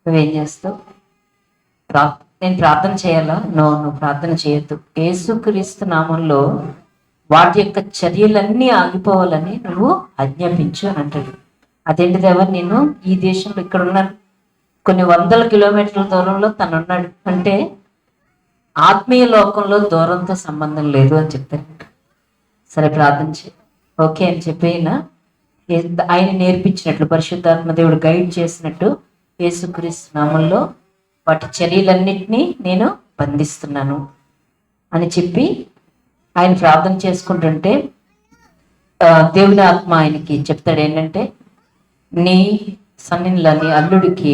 నువ్వేం చేస్తావు? నేను ప్రార్థన చేయాలా? నువ్వు ప్రార్థన చేయొద్దు. యేసుక్రీస్తు నామంలో వాటి యొక్క చర్యలన్నీ ఆగిపోవాలని నువ్వు ఆజ్ఞాపించు అని అంటాడు. అదేంటి దేవా, నేను ఈ దేశంలో ఇక్కడ ఉన్నాను, కొన్ని వందల కిలోమీటర్ల దూరంలో తను ఉన్నాడు అంటే ఆత్మీయ లోకంలో దూరంతో సంబంధం లేదు అని చెప్తారు. సరే ప్రార్థన చేయి, ఓకే అని చెప్పి ఆయన నేర్పించినట్లు, పరిశుద్ధాత్మ దేవుడు గైడ్ చేసినట్టు యేసుక్రీస్తు నామంలో వాటి చర్యలన్నింటినీ నేను బంధిస్తున్నాను అని చెప్పి ఆయన ప్రార్థన చేసుకుంటుంటే దేవుని ఆత్మ ఆయనకి చెప్తాడు ఏంటంటే, నీ సన్నిధిలో నీ అల్లుడికి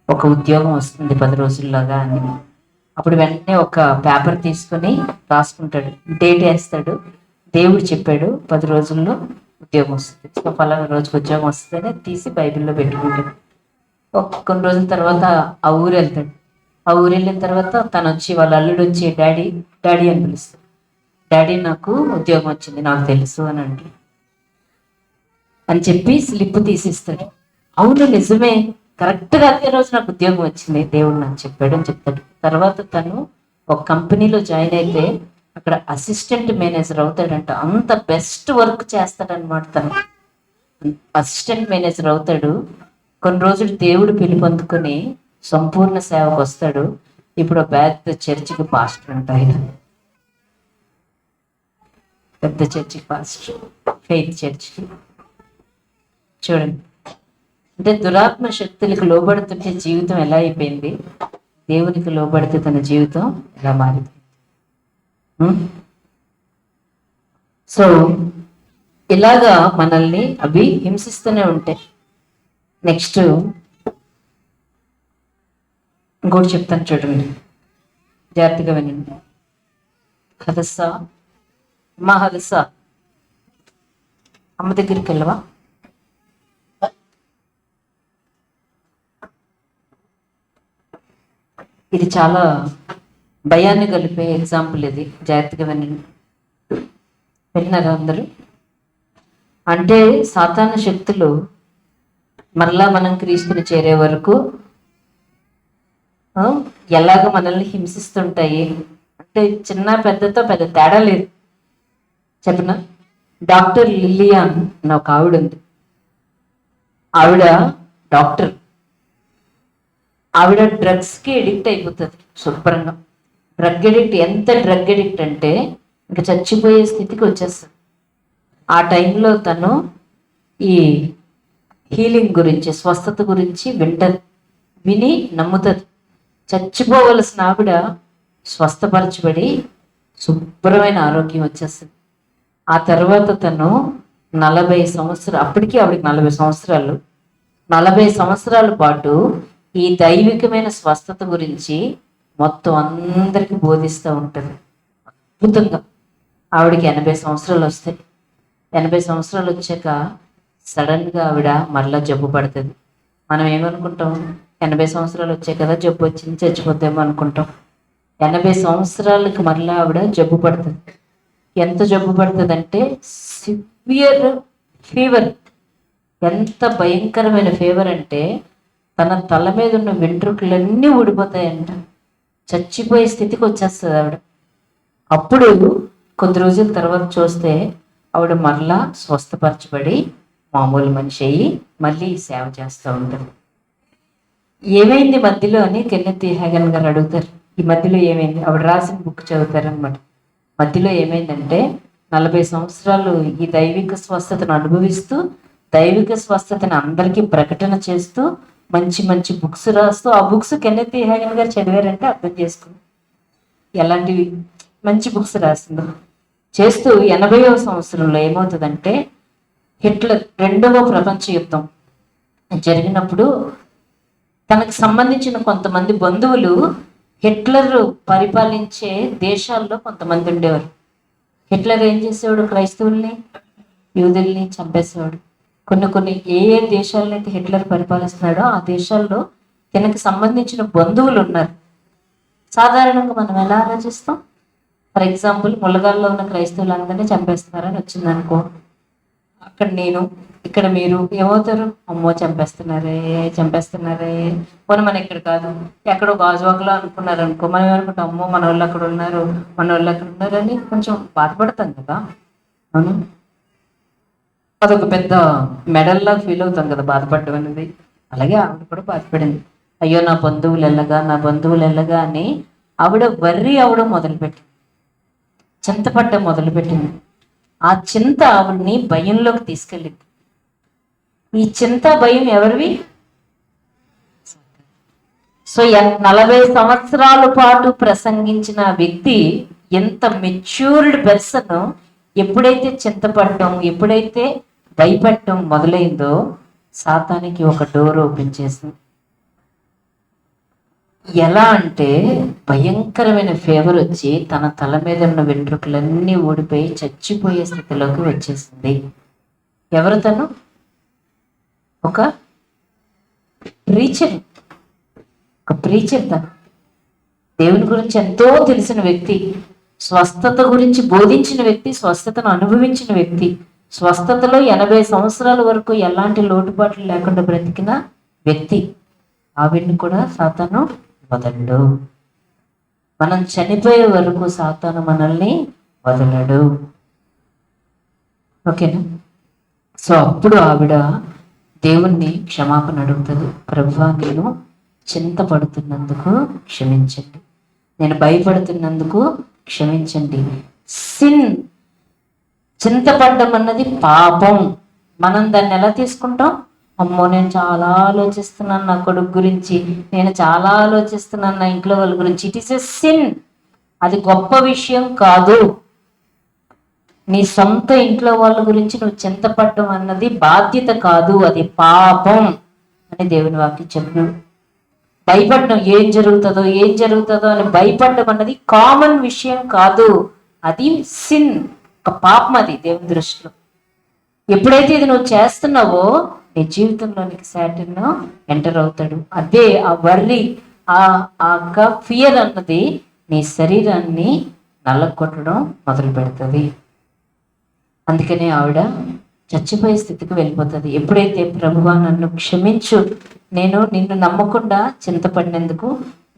ఒక ఉద్యోగం వస్తుంది 10 రోజుల్లోగా అని. అప్పుడు వెంటనే ఒక పేపర్ తీసుకొని రాసుకుంటాడు, డేట్ వేస్తాడు. దేవుడు చెప్పాడు 10 రోజుల్లో ఉద్యోగం వస్తుంది, సో పలానా రోజుకి ఉద్యోగం వస్తుందని తీసి బైబిల్లో పెట్టుకుంటాడు. కొన్ని రోజుల తర్వాత ఆ ఊరు వెళ్తాడు. ఆ ఊరు వెళ్ళిన తర్వాత తను వచ్చి, వాళ్ళ అల్లుడు వచ్చి డాడీ డాడీ అని పిలుస్తాడు. డాడీ నాకు ఉద్యోగం వచ్చింది, నాకు తెలుసు అని అంటాడు. అని చెప్పి స్లిప్ తీసిస్తాడు. అవును నిజమే, కరెక్ట్గా అదే రోజు నాకు ఉద్యోగం వచ్చింది, దేవుడు నాకు చెప్పాడు అని చెప్తాడు. తర్వాత తను ఒక కంపెనీలో జాయిన్ అయితే అక్కడ అసిస్టెంట్ మేనేజర్ అవుతాడంట. అంత బెస్ట్ వర్క్ చేస్తాడనమాట. తను అసిస్టెంట్ మేనేజర్ అవుతాడు. కొన్ని రోజులు దేవుడు పిలుపొందుకొని సంపూర్ణ సేవకు వస్తాడు. ఇప్పుడు పెద్ద చర్చికి పాస్టర్ అంట ఆయన. పెద్ద చర్చికి పాస్టర్, ఫెయిత్ చర్చికి. చూడండి, అంటే దురాత్మ శక్తులకు లోబడుతుంటే జీవితం ఎలా అయిపోయింది, దేవునికి లోబడితే తన జీవితం ఎలా మారింది. సో ఇలాగా మనల్ని అవి హింసిస్తూనే ఉంటాయి. నెక్స్ట్ ఇంకోటి చెప్తాను చూడండి, జాగ్రత్తగా వినండి. హదస్సా, అమ్మా హదస్సా, అమ్మ దగ్గరికి వెళ్ళవా? ఇది చాలా భయాన్ని కలిపే ఎగ్జాంపుల్. ఇది జాగ్రత్తగా వినండి. విన్నారా అందరూ? అంటే సాతాను శక్తులు మరలా మనం క్రీస్తుని చేరే వరకు ఎలాగ మనల్ని హింసిస్తుంటాయి అంటే చిన్న పెద్దతో పెద్ద తేడా లేదు. చెప్పనా? డాక్టర్ లిలియాన్ అని ఒక ఆవిడ ఉంది. ఆవిడ డాక్టర్. ఆవిడ డ్రగ్స్కి ఎడిక్ట్ అయిపోతుంది శుభ్రంగా. డ్రగ్ ఎడిక్ట్, ఎంత డ్రగ్ ఎడిక్ట్ అంటే ఇంకా చచ్చిపోయే స్థితికి వచ్చేస్తుంది. ఆ టైంలో తను ఈ హీలింగ్ గురించి, స్వస్థత గురించి విని నమ్ముతుంది. చచ్చిపోవలసిన ఆవిడ స్వస్థపరచబడి శుభ్రమైన ఆరోగ్యం వచ్చేస్తుంది. ఆ తర్వాత తను 40 సంవత్సరాలు, అప్పటికి ఆవిడకి 40 సంవత్సరాలు, 40 సంవత్సరాల పాటు ఈ దైవికమైన స్వస్థత గురించి మొత్తం అందరికీ బోధిస్తూ ఉంటుంది. అద్భుతంగా ఆవిడకి 80 సంవత్సరాలు వస్తాయి. 80 సంవత్సరాలు వచ్చాక సడన్గా ఆవిడ మరలా జబ్బు పడుతుంది. మనం ఏమనుకుంటాం, 80 సంవత్సరాలు వచ్చాయి కదా జబ్బు వచ్చింది, చచ్చిపోతామో అనుకుంటాం. 80 సంవత్సరాలకు మరలా ఆవిడ జబ్బు పడుతుంది. ఎంత జబ్బు పడుతుంది అంటే సివియర్ ఫీవర్. ఎంత భయంకరమైన ఫీవర్ అంటే తన తల మీద ఉన్న వెంట్రుకలన్నీ ఊడిపోతాయంట. చచ్చిపోయే స్థితికి వచ్చేస్తుంది ఆవిడ. అప్పుడు కొద్ది రోజుల తర్వాత చూస్తే ఆవిడ మరలా స్వస్థపరచబడి మామూలు మనిషి అయ్యి మళ్ళీ సేవ చేస్తూ ఉంటారు. ఏమైంది మధ్యలో అని కెన్నెత్ హ్యాగన్ గారు అడుగుతారు. ఈ మధ్యలో ఏమైంది? ఆవిడ రాసిన బుక్ చదువుతారనమాట. మధ్యలో ఏమైందంటే 40 సంవత్సరాలు ఈ దైవిక స్వస్థతను అనుభవిస్తూ, దైవిక స్వస్థతను అందరికీ ప్రకటన చేస్తూ, మంచి మంచి బుక్స్ రాస్తూ, ఆ బుక్స్ కెన్నెత్ హ్యాగన్ గారు చదివారంటే అర్థం చేసుకుని ఎలాంటివి మంచి బుక్స్ రాసిందో. చేస్తూ 80వ సంవత్సరంలో ఏమవుతుందంటే హిట్లర్ 2వ ప్రపంచ యుద్ధం జరిగినప్పుడు తనకు సంబంధించిన కొంతమంది బంధువులు హిట్లర్ పరిపాలించే దేశాల్లో కొంతమంది ఉండేవారు. హిట్లర్ ఏం చేసేవాడు? క్రైస్తవుల్ని, యూదుల్ని చంపేసేవాడు. కొన్ని ఏ ఏ దేశాలనైతే హిట్లర్ పరిపాలిస్తున్నాడో ఆ దేశాల్లో తనకు సంబంధించిన బంధువులు ఉన్నారు. సాధారణంగా మనం ఎలా ఆలోచిస్తాం? ఫర్ ఎగ్జాంపుల్, ములగాల్లో ఉన్న క్రైస్తవులందరినీ చంపేస్తున్నారని వచ్చిందనుకో, అక్కడ నేను, ఇక్కడ మీరు ఏమవుతారు? అమ్మో చంపేస్తున్నారే పోనీ మన ఇక్కడ కాదు, ఎక్కడో గాజువాకలో అనుకున్నారు అనుకో, మనం ఏమనుకుంటాం? అమ్మో మన వాళ్ళు అక్కడ ఉన్నారు, అని కొంచెం బాధపడతాం కదా. అవును, అదొక పెద్ద మెడల్లా ఫీల్ అవుతాం కదా బాధపడడం అనేది. అలాగే ఆవిడ కూడా బాధపడింది. అయ్యో నా బంధువులు ఎల్లగా అని ఆవిడ వర్రీ అవడం మొదలుపెట్టింది, చింతపడ్డం మొదలుపెట్టింది. ఆ చింత ఆవిడ్ని భయంలోకి తీసుకెళ్ళింది. ఈ చింత భయం ఎవరివి? సో 40 సంవత్సరాల పాటు ప్రసంగించిన వ్యక్తి, ఎంత మెచ్యూర్డ్ పర్సన్, ఎప్పుడైతే చింతపడటం, ఎప్పుడైతే భయపడటం మొదలైందో సాతానికి ఒక డోర్ ఓపెన్ చేసింది. ఎలా అంటే భయంకరమైన ఫీవర్ వచ్చి తన తల మీద ఉన్న వెంట్రుకలన్నీ ఊడిపోయి చచ్చిపోయే స్థితిలోకి వచ్చేసింది. ఎవరు తను? ఒక ప్రీచర్ తను. దేవుని గురించి ఎంతో తెలిసిన వ్యక్తి, స్వస్థత గురించి బోధించిన వ్యక్తి, స్వస్థతను అనుభవించిన వ్యక్తి, స్వస్థతలో 80 సంవత్సరాల వరకు ఎలాంటి లోటుపాట్లు లేకుండా బ్రతికిన వ్యక్తి. ఆవిడ్ని కూడా సాతాను వదలడు. మనం చనిపోయే వరకు సాతాను మనల్ని వదలడు. ఓకేనా? సో అప్పుడు ఆవిడ దేవుణ్ణి క్షమాపణ అడుగుతుంది. ప్రభువా, నేను చింతపడుతున్నందుకు క్షమించండి, నేను భయపడుతున్నందుకు క్షమించండి. సిన్, చింతపడ్డం అన్నది పాపం. మనం దాన్ని ఎలా తీసుకుంటాం? అమ్మో నేను చాలా ఆలోచిస్తున్నాను నా కొడుకు గురించి, నేను చాలా ఆలోచిస్తున్నాను నా ఇంట్లో వాళ్ళ గురించి. It is a sin. అది గొప్ప విషయం కాదు. నీ సొంత ఇంట్లో వాళ్ళ గురించి నువ్వు చింతపడడం అన్నది బాధ్యత కాదు, అది పాపం అని దేవుని వాక్యం చెప్పినాడు. భయపడడం, ఏం జరుగుతుందో అని భయపడడం అన్నది కామన్ విషయం కాదు, అది సిన్, ఒక పాపం. అది దేవుని దృష్టిలో. ఎప్పుడైతే ఇది నువ్వు చేస్తున్నావో నీ జీవితంలోనికి సాటన్ ఎంటర్ అవుతాడు. అదే ఆ వర్రీ, ఆ ఫియర్ అన్నది నీ శరీరాన్ని నల్లగొట్టడం మొదలు పెడుతుంది. అందుకనే ఆవిడ చచ్చిపోయే స్థితికి వెళ్ళిపోతుంది. ఎప్పుడైతే ప్రభువా నన్ను క్షమించు, నేను నిన్ను నమ్మకుండా చింతపడినందుకు,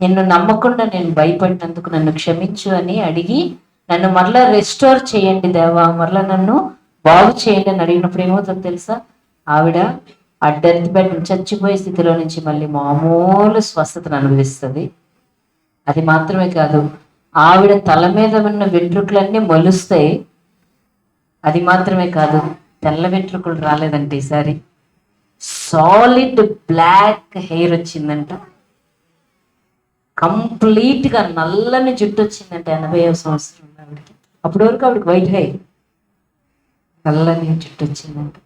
నిన్ను నమ్మకుండా నేను భయపడినందుకు నన్ను క్షమించు అని అడిగి, నన్ను మరలా రెస్టోర్ చేయండి దేవా, మరలా నన్ను బాగు చేయండి అని అడిగినప్పుడు ఏమవుతుందో తెలుసా? ఆవిడ ఆ డెత్ బెడ్, చచ్చిపోయే స్థితిలో నుంచి మళ్ళీ మామూలు స్వస్థతను అనుభవిస్తుంది. అది మాత్రమే కాదు, ఆవిడ తల మీద ఉన్న వెంట్రుకలన్నీ మొలుస్తాయి. అది మాత్రమే కాదు, తెల్ల వెంట్రుకలు రాలేదంటే ఈసారి సాలిడ్ బ్లాక్ హెయిర్ వచ్చిందంట. కంప్లీట్ గా నల్లని జుట్టు వచ్చిందంట 80వ సంవత్సరం ఆవిడకి. అప్పటి వరకు ఆవిడకి వైట్ హెయిర్, నల్లని జుట్టు వచ్చిందంట.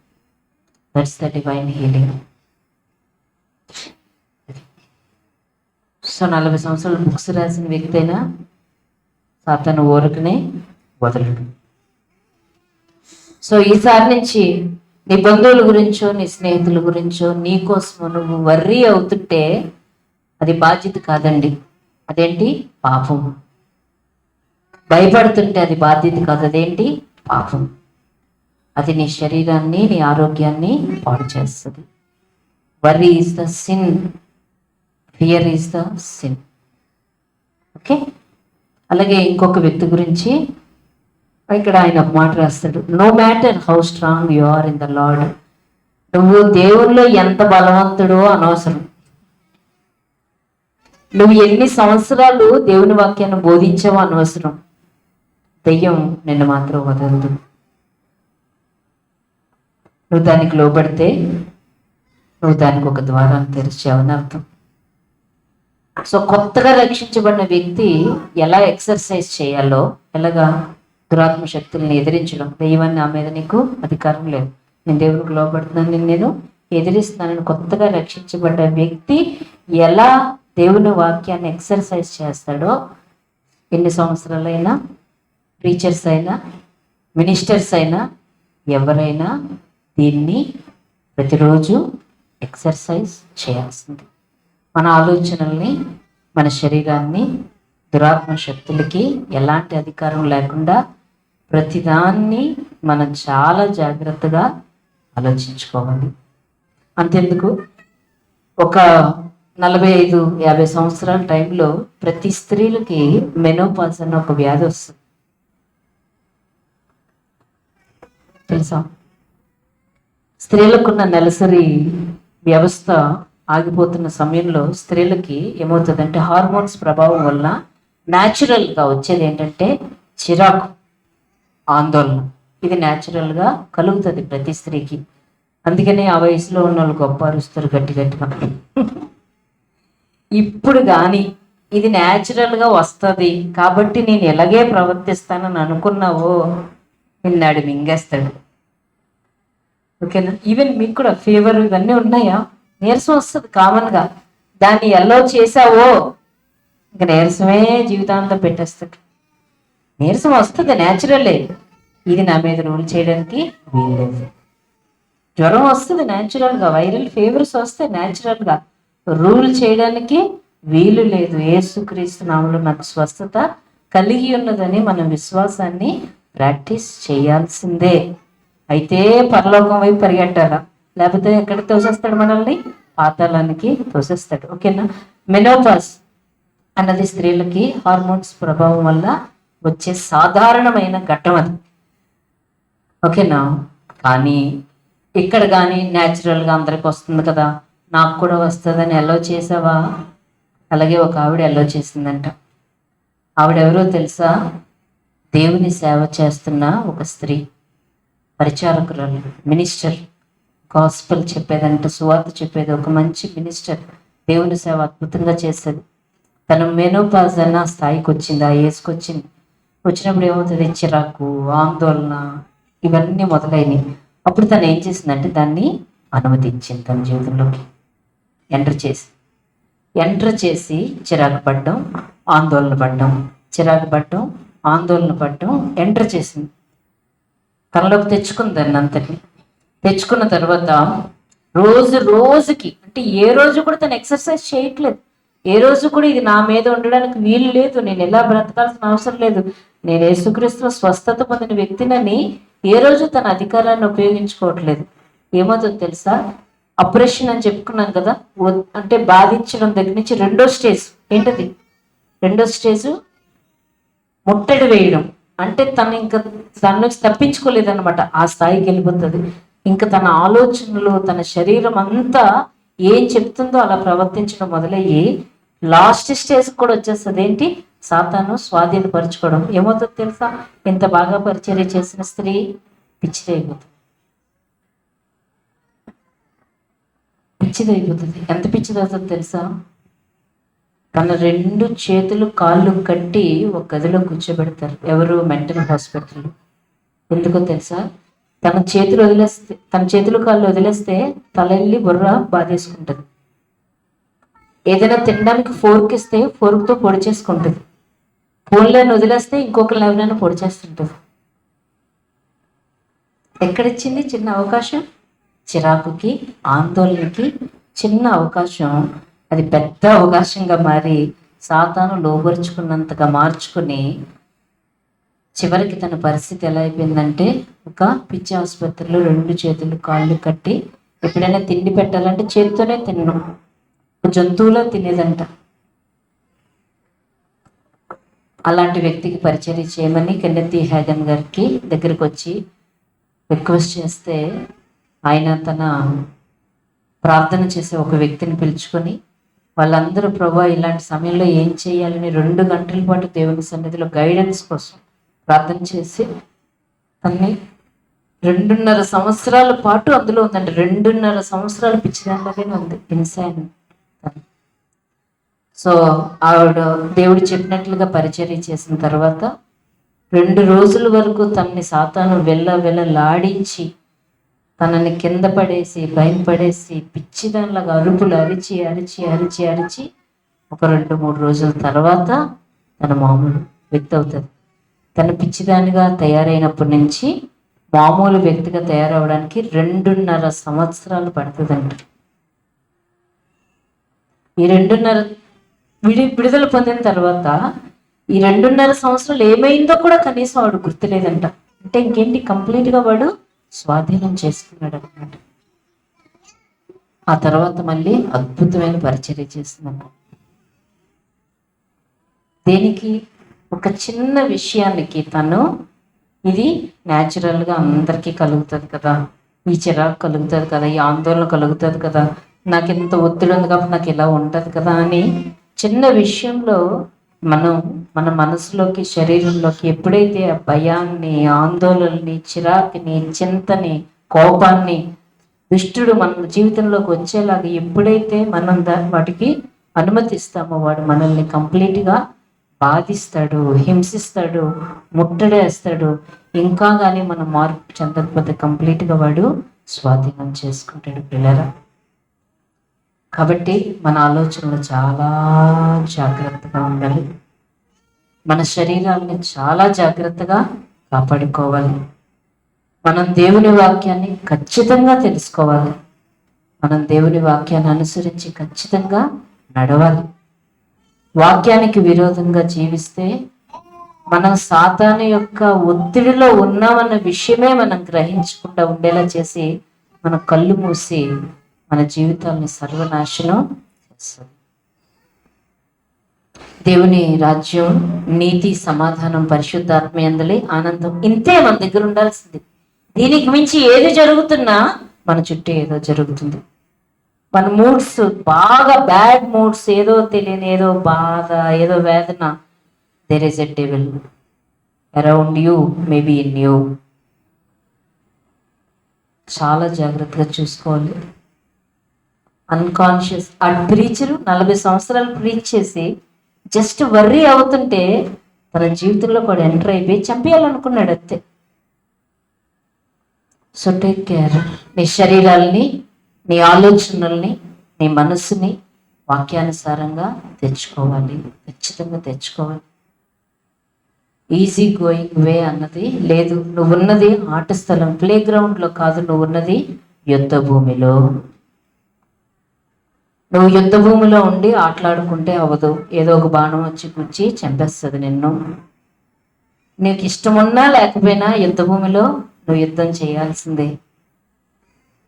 That's the divine healing. So 40 సంవత్సరాలు బుక్స్ రాసిన వ్యక్తి అయినా సాతాను ఊరకనే వదలడు. సో ఈసారి నుంచి నీ బంధువుల గురించో, నీ స్నేహితుల గురించో, నీ కోసమో నువ్వు వర్రీ అవుతుంటే అది బాధ్యత కాదండి, అదేంటి? పాపం. భయపడుతుంటే అది బాధ్యత కాదు, అదేంటి? పాపం. అది నీ శరీరాన్ని, నీ ఆరోగ్యాన్ని పాడు చేస్తుంది. Worry is the sin, fear is the sin. Okay. అలాగే ఇంకొక వ్యక్తి గురించి ఇక్కడ ఆయన ఒక మాట రాస్తాడు. No matter how strong you are in the lord. నువ్వు దేవుల్లో ఎంత బలవంతుడో అనవసరం. నువ్వు ఎన్ని సంవత్సరాలు దేవుని వాక్యాన్ని బోధించావో అనవసరం. దెయ్యం నిన్ను మాత్రం వదలదు. నువ్వు దానికి లోబడితే నువ్వు దానికి ఒక ద్వారాన్ని తెరిచావని అర్థం. సో కొత్తగా రక్షించబడిన వ్యక్తి ఎలా ఎక్సర్సైజ్ చేయాలో, ఎలాగా దురాత్మ శక్తుల్ని ఎదిరించడం. దెయ్యాన్ని నా మీద నీకు అధికారం లేదు, నేను దేవునికి లోబడుతున్నాను, నేను ఎదిరిస్తున్నానని కొత్తగా రక్షించబడ్డ వ్యక్తి ఎలా దేవుని వాక్యాన్ని ఎక్సర్సైజ్ చేస్తాడో, ఎన్ని సంవత్సరాలైనా ప్రీచర్స్ అయినా మినిస్టర్స్ అయినా ఎవరైనా దీన్ని ప్రతిరోజు ఎక్సర్సైజ్ చేయాల్సింది. మన ఆలోచనల్ని, మన శరీరాన్ని దురాత్మ శక్తులకి ఎలాంటి అధికారం లేకుండా ప్రతిదాన్ని మనం చాలా జాగ్రత్తగా ఆలోచించుకోవాలి. అంతెందుకు, ఒక 45-50 సంవత్సరాల టైంలో ప్రతి స్త్రీలకి మెనోపాజ్ అన్న ఒక వ్యాధి వస్తుంది, తెలుసా? స్త్రీలకున్న నెలసరి వ్యవస్థ ఆగిపోతున్న సమయంలో స్త్రీలకి ఏమవుతుందంటే హార్మోన్స్ ప్రభావం వల్ల న్యాచురల్గా వచ్చేది ఏంటంటే చిరాకు, ఆందోళన. ఇది న్యాచురల్గా కలుగుతుంది ప్రతి స్త్రీకి. అందుకనే ఆ వయసులో ఉన్న వాళ్ళు గొప్ప అరుస్తారు గట్టి గట్టిగా. ఇప్పుడు కానీ ఇది న్యాచురల్గా వస్తుంది కాబట్టి నేను ఎలాగే ప్రవర్తిస్తానని అనుకున్నావో నిన్నాడు మింగేస్తాడు. ఓకేనా? ఈవెన్ మీకు కూడా ఫీవర్ ఇవన్నీ ఉన్నాయా? నీరసం వస్తుంది కామన్గా. దాన్ని ఎలా చేసావో ఇంకా నీరసమే జీవితాంతం పెట్టేస్తాడు. నీరసం వస్తుంది, న్యాచురలే. ఇది నా మీద రూల్ చేయడానికి వీల్లేదు. జ్వరం వస్తుంది న్యాచురల్గా, వైరల్ ఫీవర్స్ వస్తే న్యాచురల్గా, రూల్ చేయడానికి వీలు లేదు. యేసుక్రీస్తు నామములో నాకు స్వస్థత కలిగి ఉన్నదని మన విశ్వాసాన్ని ప్రాక్టీస్ చేయాల్సిందే. అయితే పరలోకం వైపు పరిగెట్టాలా, లేకపోతే ఎక్కడికి తోసేస్తాడు మనల్ని? పాతాళానికి తోసేస్తాడు. ఓకేనా? మెనోపాజ్ అన్నది స్త్రీలకి హార్మోన్స్ ప్రభావం వల్ల వచ్చే సాధారణమైన ఘట్టం అది. ఓకేనా? కానీ ఇక్కడ కానీ న్యాచురల్గా అందరికి వస్తుంది కదా, నాకు కూడా వస్తుందని ఎల్లో చేసావా? అలాగే ఒక ఆవిడ ఎల్లో చేసిందంట. ఆవిడెవరో తెలుసా? దేవుని సేవ చేస్తున్న ఒక స్త్రీ, పరిచారకురాలు, మినిస్టర్, గాస్పెల్ చెప్పేదంట, సువార్త చెప్పేది, ఒక మంచి మినిస్టర్. దేవుని సేవ అద్భుతంగా చేసేది. తను మెనోపాజ్ అన్న స్థాయికి వచ్చింది, ఆ ఏజ్కి వచ్చింది. వచ్చినప్పుడు ఏమవుతుంది? చిరాకు, ఆందోళన ఇవన్నీ మొదలైనవి. అప్పుడు తను ఏం చేసిందంటే దాన్ని అనుమతించింది తన జీవితంలోకి. ఎంటర్ చేసి చిరాకు పడ్డం, ఆందోళన పడ్డం, చిరాకు పడ్డం, ఆందోళన పడ్డం ఎంటర్ చేసింది. తనలోకి తెచ్చుకుంది దాన్ని అంతటిని. తెచ్చుకున్న తర్వాత రోజుకి అంటే ఏ రోజు కూడా తను ఎక్సర్సైజ్ చేయట్లేదు. ఏ రోజు కూడా ఇది నా మీద ఉండడానికి వీలు లేదు, నేను ఎలా బ్రతకాల్సిన అవసరం లేదు, నేను యేసుక్రీస్తు స్వస్థత పొందిన వ్యక్తినని ఏ రోజు తన అధికారాన్ని ఉపయోగించుకోవట్లేదు. ఏమవుతుందో తెలుసా? ఆపరేషన్ అని చెప్పుకున్నాను కదా, అంటే బాధించడం దగ్గర నుంచి రెండో స్టేజ్ ఏంటది? రెండో స్టేజ్ ముట్టడి వేయడం. అంటే తను ఇంకా దాని నుంచి తప్పించుకోలేదన్నమాట. ఆ స్థాయికి వెళ్ళిపోతుంది. ఇంకా తన ఆలోచనలు, తన శరీరం అంతా ఏం చెప్తుందో అలా ప్రవర్తించడం మొదలయ్యి లాస్ట్ స్టేజ్ కూడా వచ్చేస్తుంది. ఏంటి? సాతాను స్వాధీనపరచుకోవడం. ఏమవుతుందో తెలుసా? ఇంత బాగా పరిచర్య చేసిన స్త్రీ పిచ్చిదైపోతుంది. ఎంత పిచ్చిదవుతుందో తెలుసా? తన 2 చేతులు కాళ్ళు కట్టి ఒక గదిలో కూర్చోబెడతారు. ఎవరు? Mental hospital. ఎందుకో తెలుసా? తన చేతులు కాళ్ళు వదిలేస్తే తల వెళ్ళి బుర్ర బాధేసుకుంటుంది. ఏదైనా తినడానికి ఫోర్క్ ఇస్తే ఫోర్క్తో పొడి చేసుకుంటుంది. ఫోన్లను వదిలేస్తే ఇంకొకరిని ఎవరైనా పొడి చేస్తుంటుంది. ఎక్కడిచ్చింది చిన్న అవకాశం? చిరాకుకి, ఆందోళనకి చిన్న అవకాశం అది పెద్ద అవకాశంగా మారి సాతాను లోపరుచుకున్నంతగా మార్చుకుని చివరికి తన పరిస్థితి ఎలా అయిపోయిందంటే ఒక పిచ్చి ఆసుపత్రిలో 2 చేతులు కాళ్ళు కట్టి ఎప్పుడైనా తిండి పెట్టాలంటే చేతితోనే తినడం, జంతువులో తినేదంట. అలాంటి వ్యక్తికి పరిచర్య చేయమని కెన్నెత్ హ్యాగన్ గారికి దగ్గరికి వచ్చి రిక్వెస్ట్ చేస్తే ఆయన తన ప్రార్థన చేసే ఒక వ్యక్తిని పిలుచుకొని వాళ్ళందరూ ప్రభా ఇలాంటి సమయంలో ఏం చేయాలని 2 గంటల పాటు దేవుని సన్నిధిలో గైడెన్స్ కోసం ప్రార్థన చేసి తన్ని 2.5 సంవత్సరాల పాటు అందులో ఉందండి. 2.5 సంవత్సరాలు పిచ్చిదానిలాగానే ఉంది, ఇన్సాన్. సో ఆవిడ దేవుడు చెప్పినట్లుగా పరిచర్య చేసిన తర్వాత 2 రోజుల వరకు తనని సాతాను వెళ్ళలాడించి తనని కింద పడేసి భయం పడేసి పిచ్చిదానిలాగా అరుపులు అరిచి అరిచి అరిచి అరిచి ఒక 2-3 రోజుల తర్వాత తన మామూలు వ్యక్తి అవుతుంది. తన పిచ్చిదానిగా తయారైనప్పటి నుంచి మామూలు వ్యక్తిగా తయారవడానికి 2.5 సంవత్సరాలు పడుతుందంట. ఈ 2.5 విడుదల పొందిన తర్వాత ఈ 2.5 సంవత్సరాలు ఏమైందో కూడా కనీసం వాడు గుర్తులేదంట. అంటే ఇంకేంటి, కంప్లీట్గా వాడు స్వాధీనం చేసుకున్నాడు అనమాట. ఆ తర్వాత మళ్ళీ అద్భుతమైన పరిచర్య చేస్తుందంట. దేనికి? ఒక చిన్న విషయానికి తను, ఇది న్యాచురల్గా అందరికీ కలుగుతుంది కదా, ఈ చిరాకు కలుగుతుంది కదా, ఈ ఆందోళన కలుగుతుంది కదా, నాకు ఇంత ఒత్తిడి ఉంది కాబట్టి నాకు ఇలా ఉంటుంది కదా అని చిన్న విషయంలో మన మనసులోకి శరీరంలోకి ఎప్పుడైతే ఆ భయాన్ని, ఆందోళనని, చిరాకుని, చింతని, కోపాన్ని దుష్టుడు మన జీవితంలోకి వచ్చేలాగా ఎప్పుడైతే మనం వాటికి అనుమతిస్తామో వాడు మనల్ని కంప్లీట్గా బాధిస్తాడు, హింసిస్తాడు, ముట్టడేస్తాడు. ఇంకా కానీ మనం మార్పు చెందకపోతే కంప్లీట్గా వాడు స్వాధీనం చేసుకుంటాడు పిల్లరా. కాబట్టి మన ఆలోచనలు చాలా జాగ్రత్తగా ఉండాలి. మన శరీరాన్ని చాలా జాగ్రత్తగా కాపాడుకోవాలి. మనం దేవుని వాక్యాన్ని ఖచ్చితంగా తెలుసుకోవాలి. మనం దేవుని వాక్యాన్ని అనుసరించి ఖచ్చితంగా నడవాలి. వాక్యానికి విరోధంగా జీవిస్తే మనం సాతాను యొక్క ఒత్తిడిలో ఉన్నామన్న విషయమే మనం గ్రహించకుండా ఉండేలా చేసి మన కళ్ళు మూసి మన జీవితాన్ని సర్వనాశనం చేస్తుంది. దేవుని రాజ్యం, నీతి, సమాధానం, పరిశుద్ధాత్మ యందలి ఆనందం, ఇంతే మన దగ్గర ఉండాల్సింది. దీనికి మించి ఏది జరుగుతున్నా మన చుట్టూ ఏదో జరుగుతుంది. మన మూడ్స్ బాగా బ్యాడ్ మూడ్స్, ఏదో తెలియని ఏదో బాధ, ఏదో వేదన, there is a devil around you, maybe in you. చాలా జాగ్రత్తగా చూసుకోవాలి. అన్కాన్షియస్. ఆ ప్రీచరు 40 సంవత్సరాలు ప్రీచ్ చేసి జస్ట్ వర్రీ అవుతుంటే తన జీవితంలో కూడా ఎంటర్ అయిపోయి చంపేయాలనుకున్నాడు అంతే. So take care. నీ శరీరాల్ని, నీ ఆలోచనల్ని, నీ మనసుని వాక్యానుసారంగా తెచ్చుకోవాలి. ఖచ్చితంగా తెచ్చుకోవాలి. ఈజీ గోయింగ్ వే అన్నది లేదు. నువ్వున్నది ఆట స్థలం, ప్లే గ్రౌండ్లో కాదు. నువ్వున్నది యుద్ధ భూమిలో. నువ్వు యుద్ధ భూమిలో ఉండి ఆటలాడుకుంటే అవ్వదు. ఏదో ఒక బాణం వచ్చి గుచ్చి చంపేస్తుంది నిన్ను. నీకు ఇష్టమున్నా లేకపోయినా యుద్ధ భూమిలో నువ్వు యుద్ధం చేయాల్సిందే.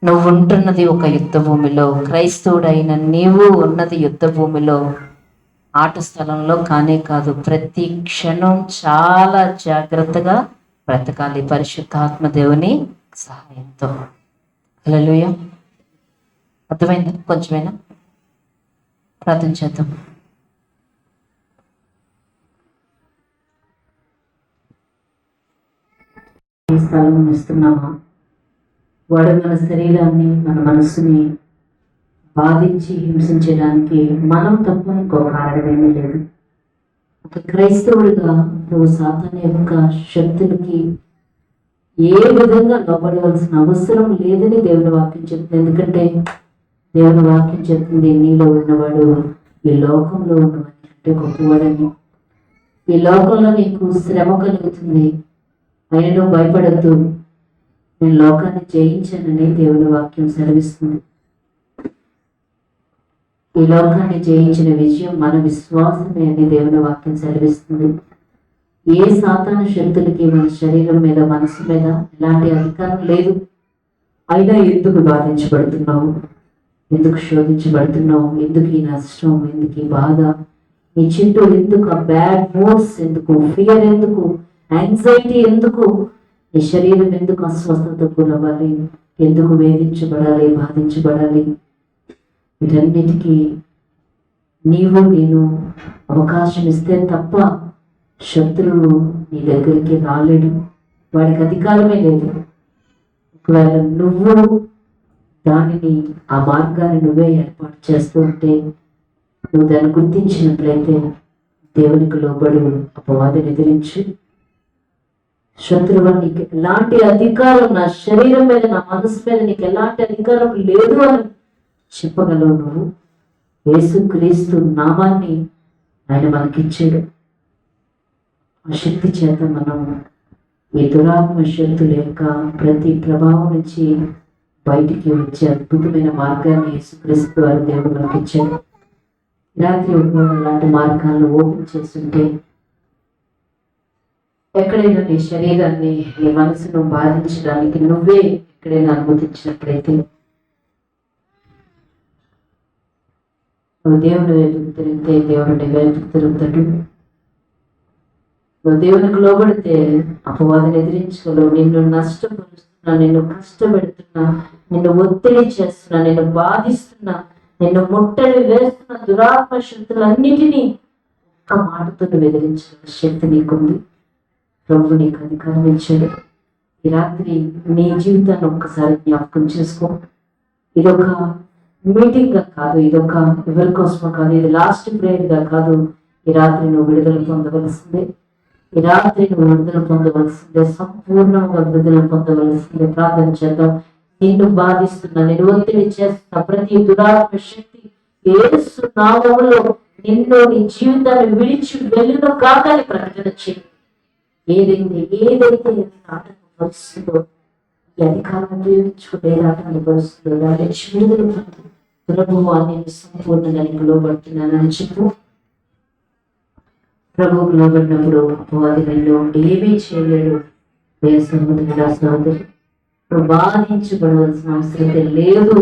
నువ్వు ఉంటున్నది ఒక యుద్ధ భూమిలో. క్రైస్తవుడైన నీవు ఉన్నది యుద్ధ భూమిలో, ఆట స్థలంలో కానే కాదు. ప్రతి క్షణం చాలా జాగ్రత్తగా బ్రతకాలి పరిశుద్ధాత్మ దేవుని సహాయంతో. హల్లెలూయా. అర్థమైందా? కొంచెమైనా ప్రార్థన చేద్దాం. ఈ స్థలం ఇస్తున్నామా? వాడు మన శరీరాన్ని, మన మనస్సుని బాధించి హింసించడానికి మనం తప్ప ఇంకో కారణమేమీ లేదు. ఒక క్రైస్తవుడిగా నువ్వు సాతాను యొక్క శక్తులకి ఏ విధంగా లోపడవలసిన అవసరం లేదని దేవుని వాక్యం చెప్తుంది. ఎందుకంటే దేవుని వాక్యం చెప్తుంది, నీలో ఉన్నవాడు ఈ లోకంలో ఉన్నవాడి కంటే గొప్పవాడని. ఈ లోకంలో నీకు శ్రమ కలుగుతుంది, అయినా నువ్వు భయపడద్దు, నేను లోకాన్ని జయించానని దేవుని వాక్యం సెలవిస్తుంది. ఈ లోకాన్ని జయించిన విజయం మన విశ్వాసమే అని దేవుని వాక్యం సెలవిస్తుంది. ఏ సాతాను శక్తులకి మన శరీరం మీద, మనసు మీద ఎలాంటి అధికారం లేదు. అయినా ఎందుకు బాధించబడుతున్నావు? ఎందుకు శోధించబడుతున్నావు? ఎందుకు ఈ నష్టం? ఎందుకు ఈ బాధ? నీ చుట్టూ ఎందుకు ఆ బ్యాడ్ మూడ్స్? ఎందుకు ఫియర్? ఎందుకు యాంగ్జైటీ? ఎందుకు నీ శరీరం ఎందుకు అస్వస్థతకు గురవ్వాలి? ఎందుకు వేధించబడాలి, బాధించబడాలి? వీటన్నిటికీ నీవు నేను అవకాశం ఇస్తే తప్ప శత్రువు నీ దగ్గరికి రాలేడు. వాడికి అధికారమే లేదు. ఒకవేళ నువ్వు దానిని, ఆ మార్గాన్ని నువ్వే ఏర్పాటు చేస్తూ ఉంటే, నువ్వు దాన్ని గుర్తించినట్లయితే దేవునికి లోబడు, అపవాదిని ఎదిరించి శత్రువు నీకు ఎలాంటి అధికారం, నా శరీరం మీద, నా మనసు మీద నీకు ఎలాంటి అధికారం లేదు అని చెప్పగలవు నువ్వు. యేసుక్రీస్తు నామాన్ని ఆయన మనకిచ్చాడు. ఆ శక్తి చేత మనం ఈ దురాత్మ శక్తుల యొక్క ప్రతి ప్రభావం నుంచి బయటికి వచ్చే అద్భుతమైన మార్గాన్ని యేసుక్రీస్తు వారి దేవుడు మనకిచ్చాడు. రాత్రి లాంటి మార్గాలను ఓపెన్ చేస్తుంటే ఎక్కడైనా నీ శరీరాన్ని, నీ మనసును బాధించడానికి నువ్వే ఎక్కడైనా అనుమతించినట్లయితే నువ్వు దేవుని వైపుకు తిరిగితే దేవుడు నీ వైపుకు తిరుగుతాడు. నువ్వు దేవునికి లోబడితే అపవాదిని ఎదిరించగలవు. నిన్ను నష్టపరుస్తున్నా, నిన్ను కష్టపెడుతున్నా, నిన్ను ఒత్తిడి చేస్తున్నా, నిన్ను బాధిస్తున్నా, నిన్ను ముట్టడి వేస్తున్న దురాత్మ శక్తులన్నిటినీ ఒక్క మాటతో ఎదిరించిన శక్తి నీకుంది. ప్రభు నీకు అధికారం ఇచ్చాడు. ఈ రాత్రి నీ జీవితాన్ని ఒక్కసారి జ్ఞాపకం చేసుకో. ఇదొక మీటింగ్ గా కాదు, ఇదొక ఎవరి కోసమో కాదు, ఇది లాస్ట్ ప్రేయర్ గా కాదు. ఈ రాత్రి నువ్వు విడుదల పొందవలసిందే. ఈ రాత్రి నువ్వు విడుదల పొందవలసిందే, సంపూర్ణంగా విడుదల పొందవలసిందే. ప్రార్థన చేద్దాం. నిన్ను బాధిస్తున్నా, నేను ఒత్తిడి చేస్తున్నా ప్రతి దురాత్మ శక్తి యేసు నామములో నిన్ను, నీ జీవితాన్ని విడిచి వెళ్ళును కాక అని ప్రకటన చేయి. ఏదైతే ఆటంకపరుస్తుందో, ఈ అధికారం ఉపయోగించుకునే ఆటంకపరుస్తుందో దాని విడుదల పొందు. ప్రభువా, నేను సంపూర్ణంగా నీకు లోబడుతున్నానని చెప్పు. ప్రభువుకు లోబడినప్పుడు అపవాది నిన్ను ఏమీ చేయలేడు. సహోదరి బాధించబడవలసిన అవసరం లేదు,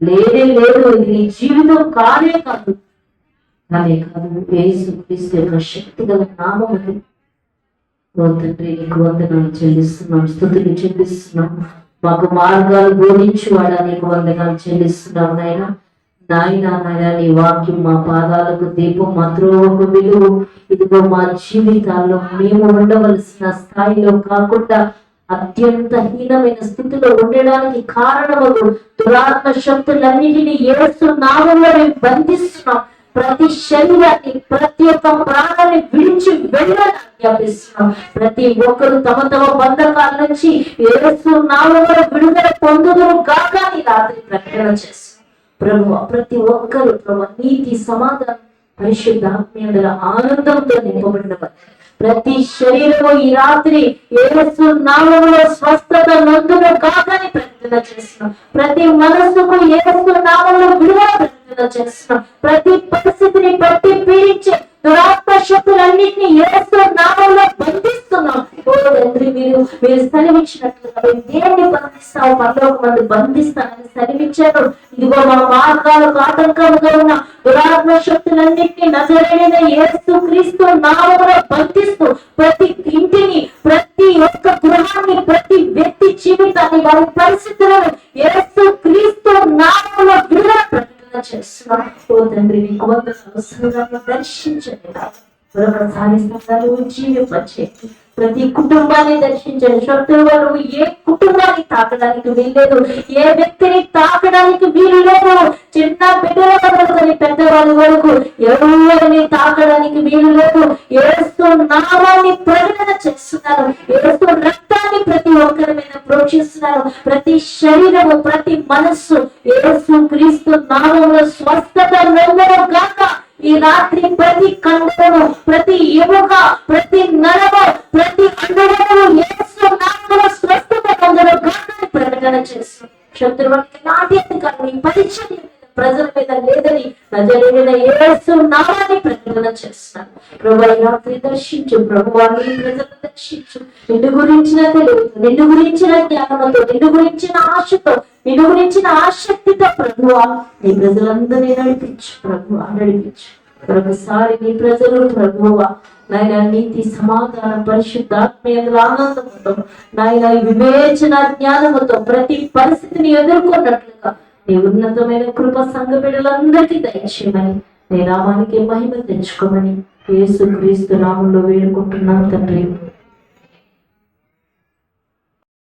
లేదే లేదు. ఇది నీ జీవితం కానే కాదు. యేసుక్రీస్తు యొక్క శక్తి గల నామం అది. ఓ తండ్రి, నీకు వందనాలు చెల్లిస్తున్నాం, స్తుతులు చెల్లిస్తున్నాం. మాకు మార్గాలు బోధించువాడా నీకు వందనాలు చెల్లిస్తున్నాం. నాయన నీ వాక్యం మా పాదాలకు దీపం, మా త్రోవకు వెలుగు. ఇదిగో మా జీవితాల్లో మేము ఉండవలసిన స్థాయిలో కాకుండా అత్యంత హీనమైన స్థితిలో ఉండడానికి కారణము దురాత్మ శక్తులన్నిటినీ యేసు నామములో మేము బంధిస్తున్నాం. ప్రతి శరీరాన్ని, ప్రతి ఒక్క ప్రాణాన్ని విడిచి వెళ్ళాలని ఆజ్ఞాపిస్తున్నాం. ప్రతి ఒక్కరు తమ తమ బంధకాల నుంచి యేసు నామములో విడుదల పొందుదురు గాక అని రాత్రి ప్రకటన చేస్తున్నాం. ప్రభు, ప్రతి ఒక్కరు ప్రభు నీతి, సమాధానం, పరిశుద్ధాత్మ ఆనందంతో నింపబడిన ప్రతి శరీరము ఈ రాత్రి యేసు నామములో స్వస్థత నొందును కాక అని ప్రకటన చేస్తున్నాం. ప్రతి మనస్సుకు యేసు నామములో విడుదల ప్రకటన చేస్తున్నాం. ప్రతి పరిస్థితిని బట్టి పీడించే దురాత్మ శక్తులన్నింటినీ యేసు నామములో బంధిస్తున్నాం. ఓ తండ్రి, మీరు సెలవిచ్చినట్లుగా దేన్ని బంధిస్తావు, పరలోక మందు బంధిస్తానని సెలవిచ్చారు. ఇదిగో మా మార్గాలకు ఆటంకముగా ఉన్న దురాత్మ శక్తులన్నింటినీ నజరేయుడైన యేసుక్రీస్తు నామములో బంధిస్తూ ప్రతి ఇంటిని, ప్రతి ఒక్క గృహాన్ని, ప్రతి వ్యక్తి జీవితాన్ని, వారి పరిస్థితులను యేసుక్రీస్తు నామములో విడుదల ప్రకటన చేస్తున్నాం. ఓ తండ్రి, నీకు వందనాలు. సంఘాన్ని దర్శించండి, మరొకసారి సంఘాలు జీవింపచేయండి. ప్రతి కుటుంబాన్ని దర్శించండి. శత్రువు నువ్వు ఏ కుటుంబాన్ని తాకడానికి వీల్లేదు, ఏ వ్యక్తిని తాకడానికి వీలు లేదు. చిన్న బిడ్డల వరకు పెద్దవాళ్ళ వరకు ఎవరిని తాకడానికి వీలు లేదు. యేసు నామాన్ని ప్రకటన చేస్తున్నారు. యేసు రక్తాన్ని ప్రతి ఒక్కరి మీద ప్రోక్షిస్తున్నారు. ప్రతి శరీరము, ప్రతి మనస్సు యేసు క్రీస్తు నామములో స్వస్థత నొందును గాక. ఈ రాత్రి ప్రతి కండము, ప్రతి ఎముక, ప్రతి నరము, ప్రతి అండము యేసు నామములో స్వస్థత నొందును గాక అని ప్రకటన చేస్తూ శత్రువుకి నాటి అధికారం పరిచయం ప్రజల మీద లేదని ప్రజల మీద యేసు నామాన్ని ప్రకటన చేస్తాను. ప్రభు, ఈ రాత్రి దర్శించు. ప్రభువా, నీ ప్రజలను దర్శించు. నిన్ను గురించిన తెలివి, నిన్ను గురించిన జ్ఞానంతో, నిన్ను గురించిన ఆశతో, నిన్ను గురించిన ఆసక్తితో ప్రభువా నీ ప్రజలందరినీ నడిపించు. ప్రభువా నడిపించు. మరొకసారి నీ ప్రజలు ప్రభువా నాయన నీతి, సమాధానం, పరిశుద్ధాత్మ ఆనందముతో, నాయన వివేచన జ్ఞానముతో ప్రతి పరిస్థితిని ఎదుర్కొన్నట్లుగా నీ ఉన్నతమైన కృప సంఘ బిడ్డలందరికీ దయచేయమని, నీ నామానికి మహిమ తెచ్చుకోమని యేసుక్రీస్తు నామములో వేడుకుంటున్నాను తండ్రి.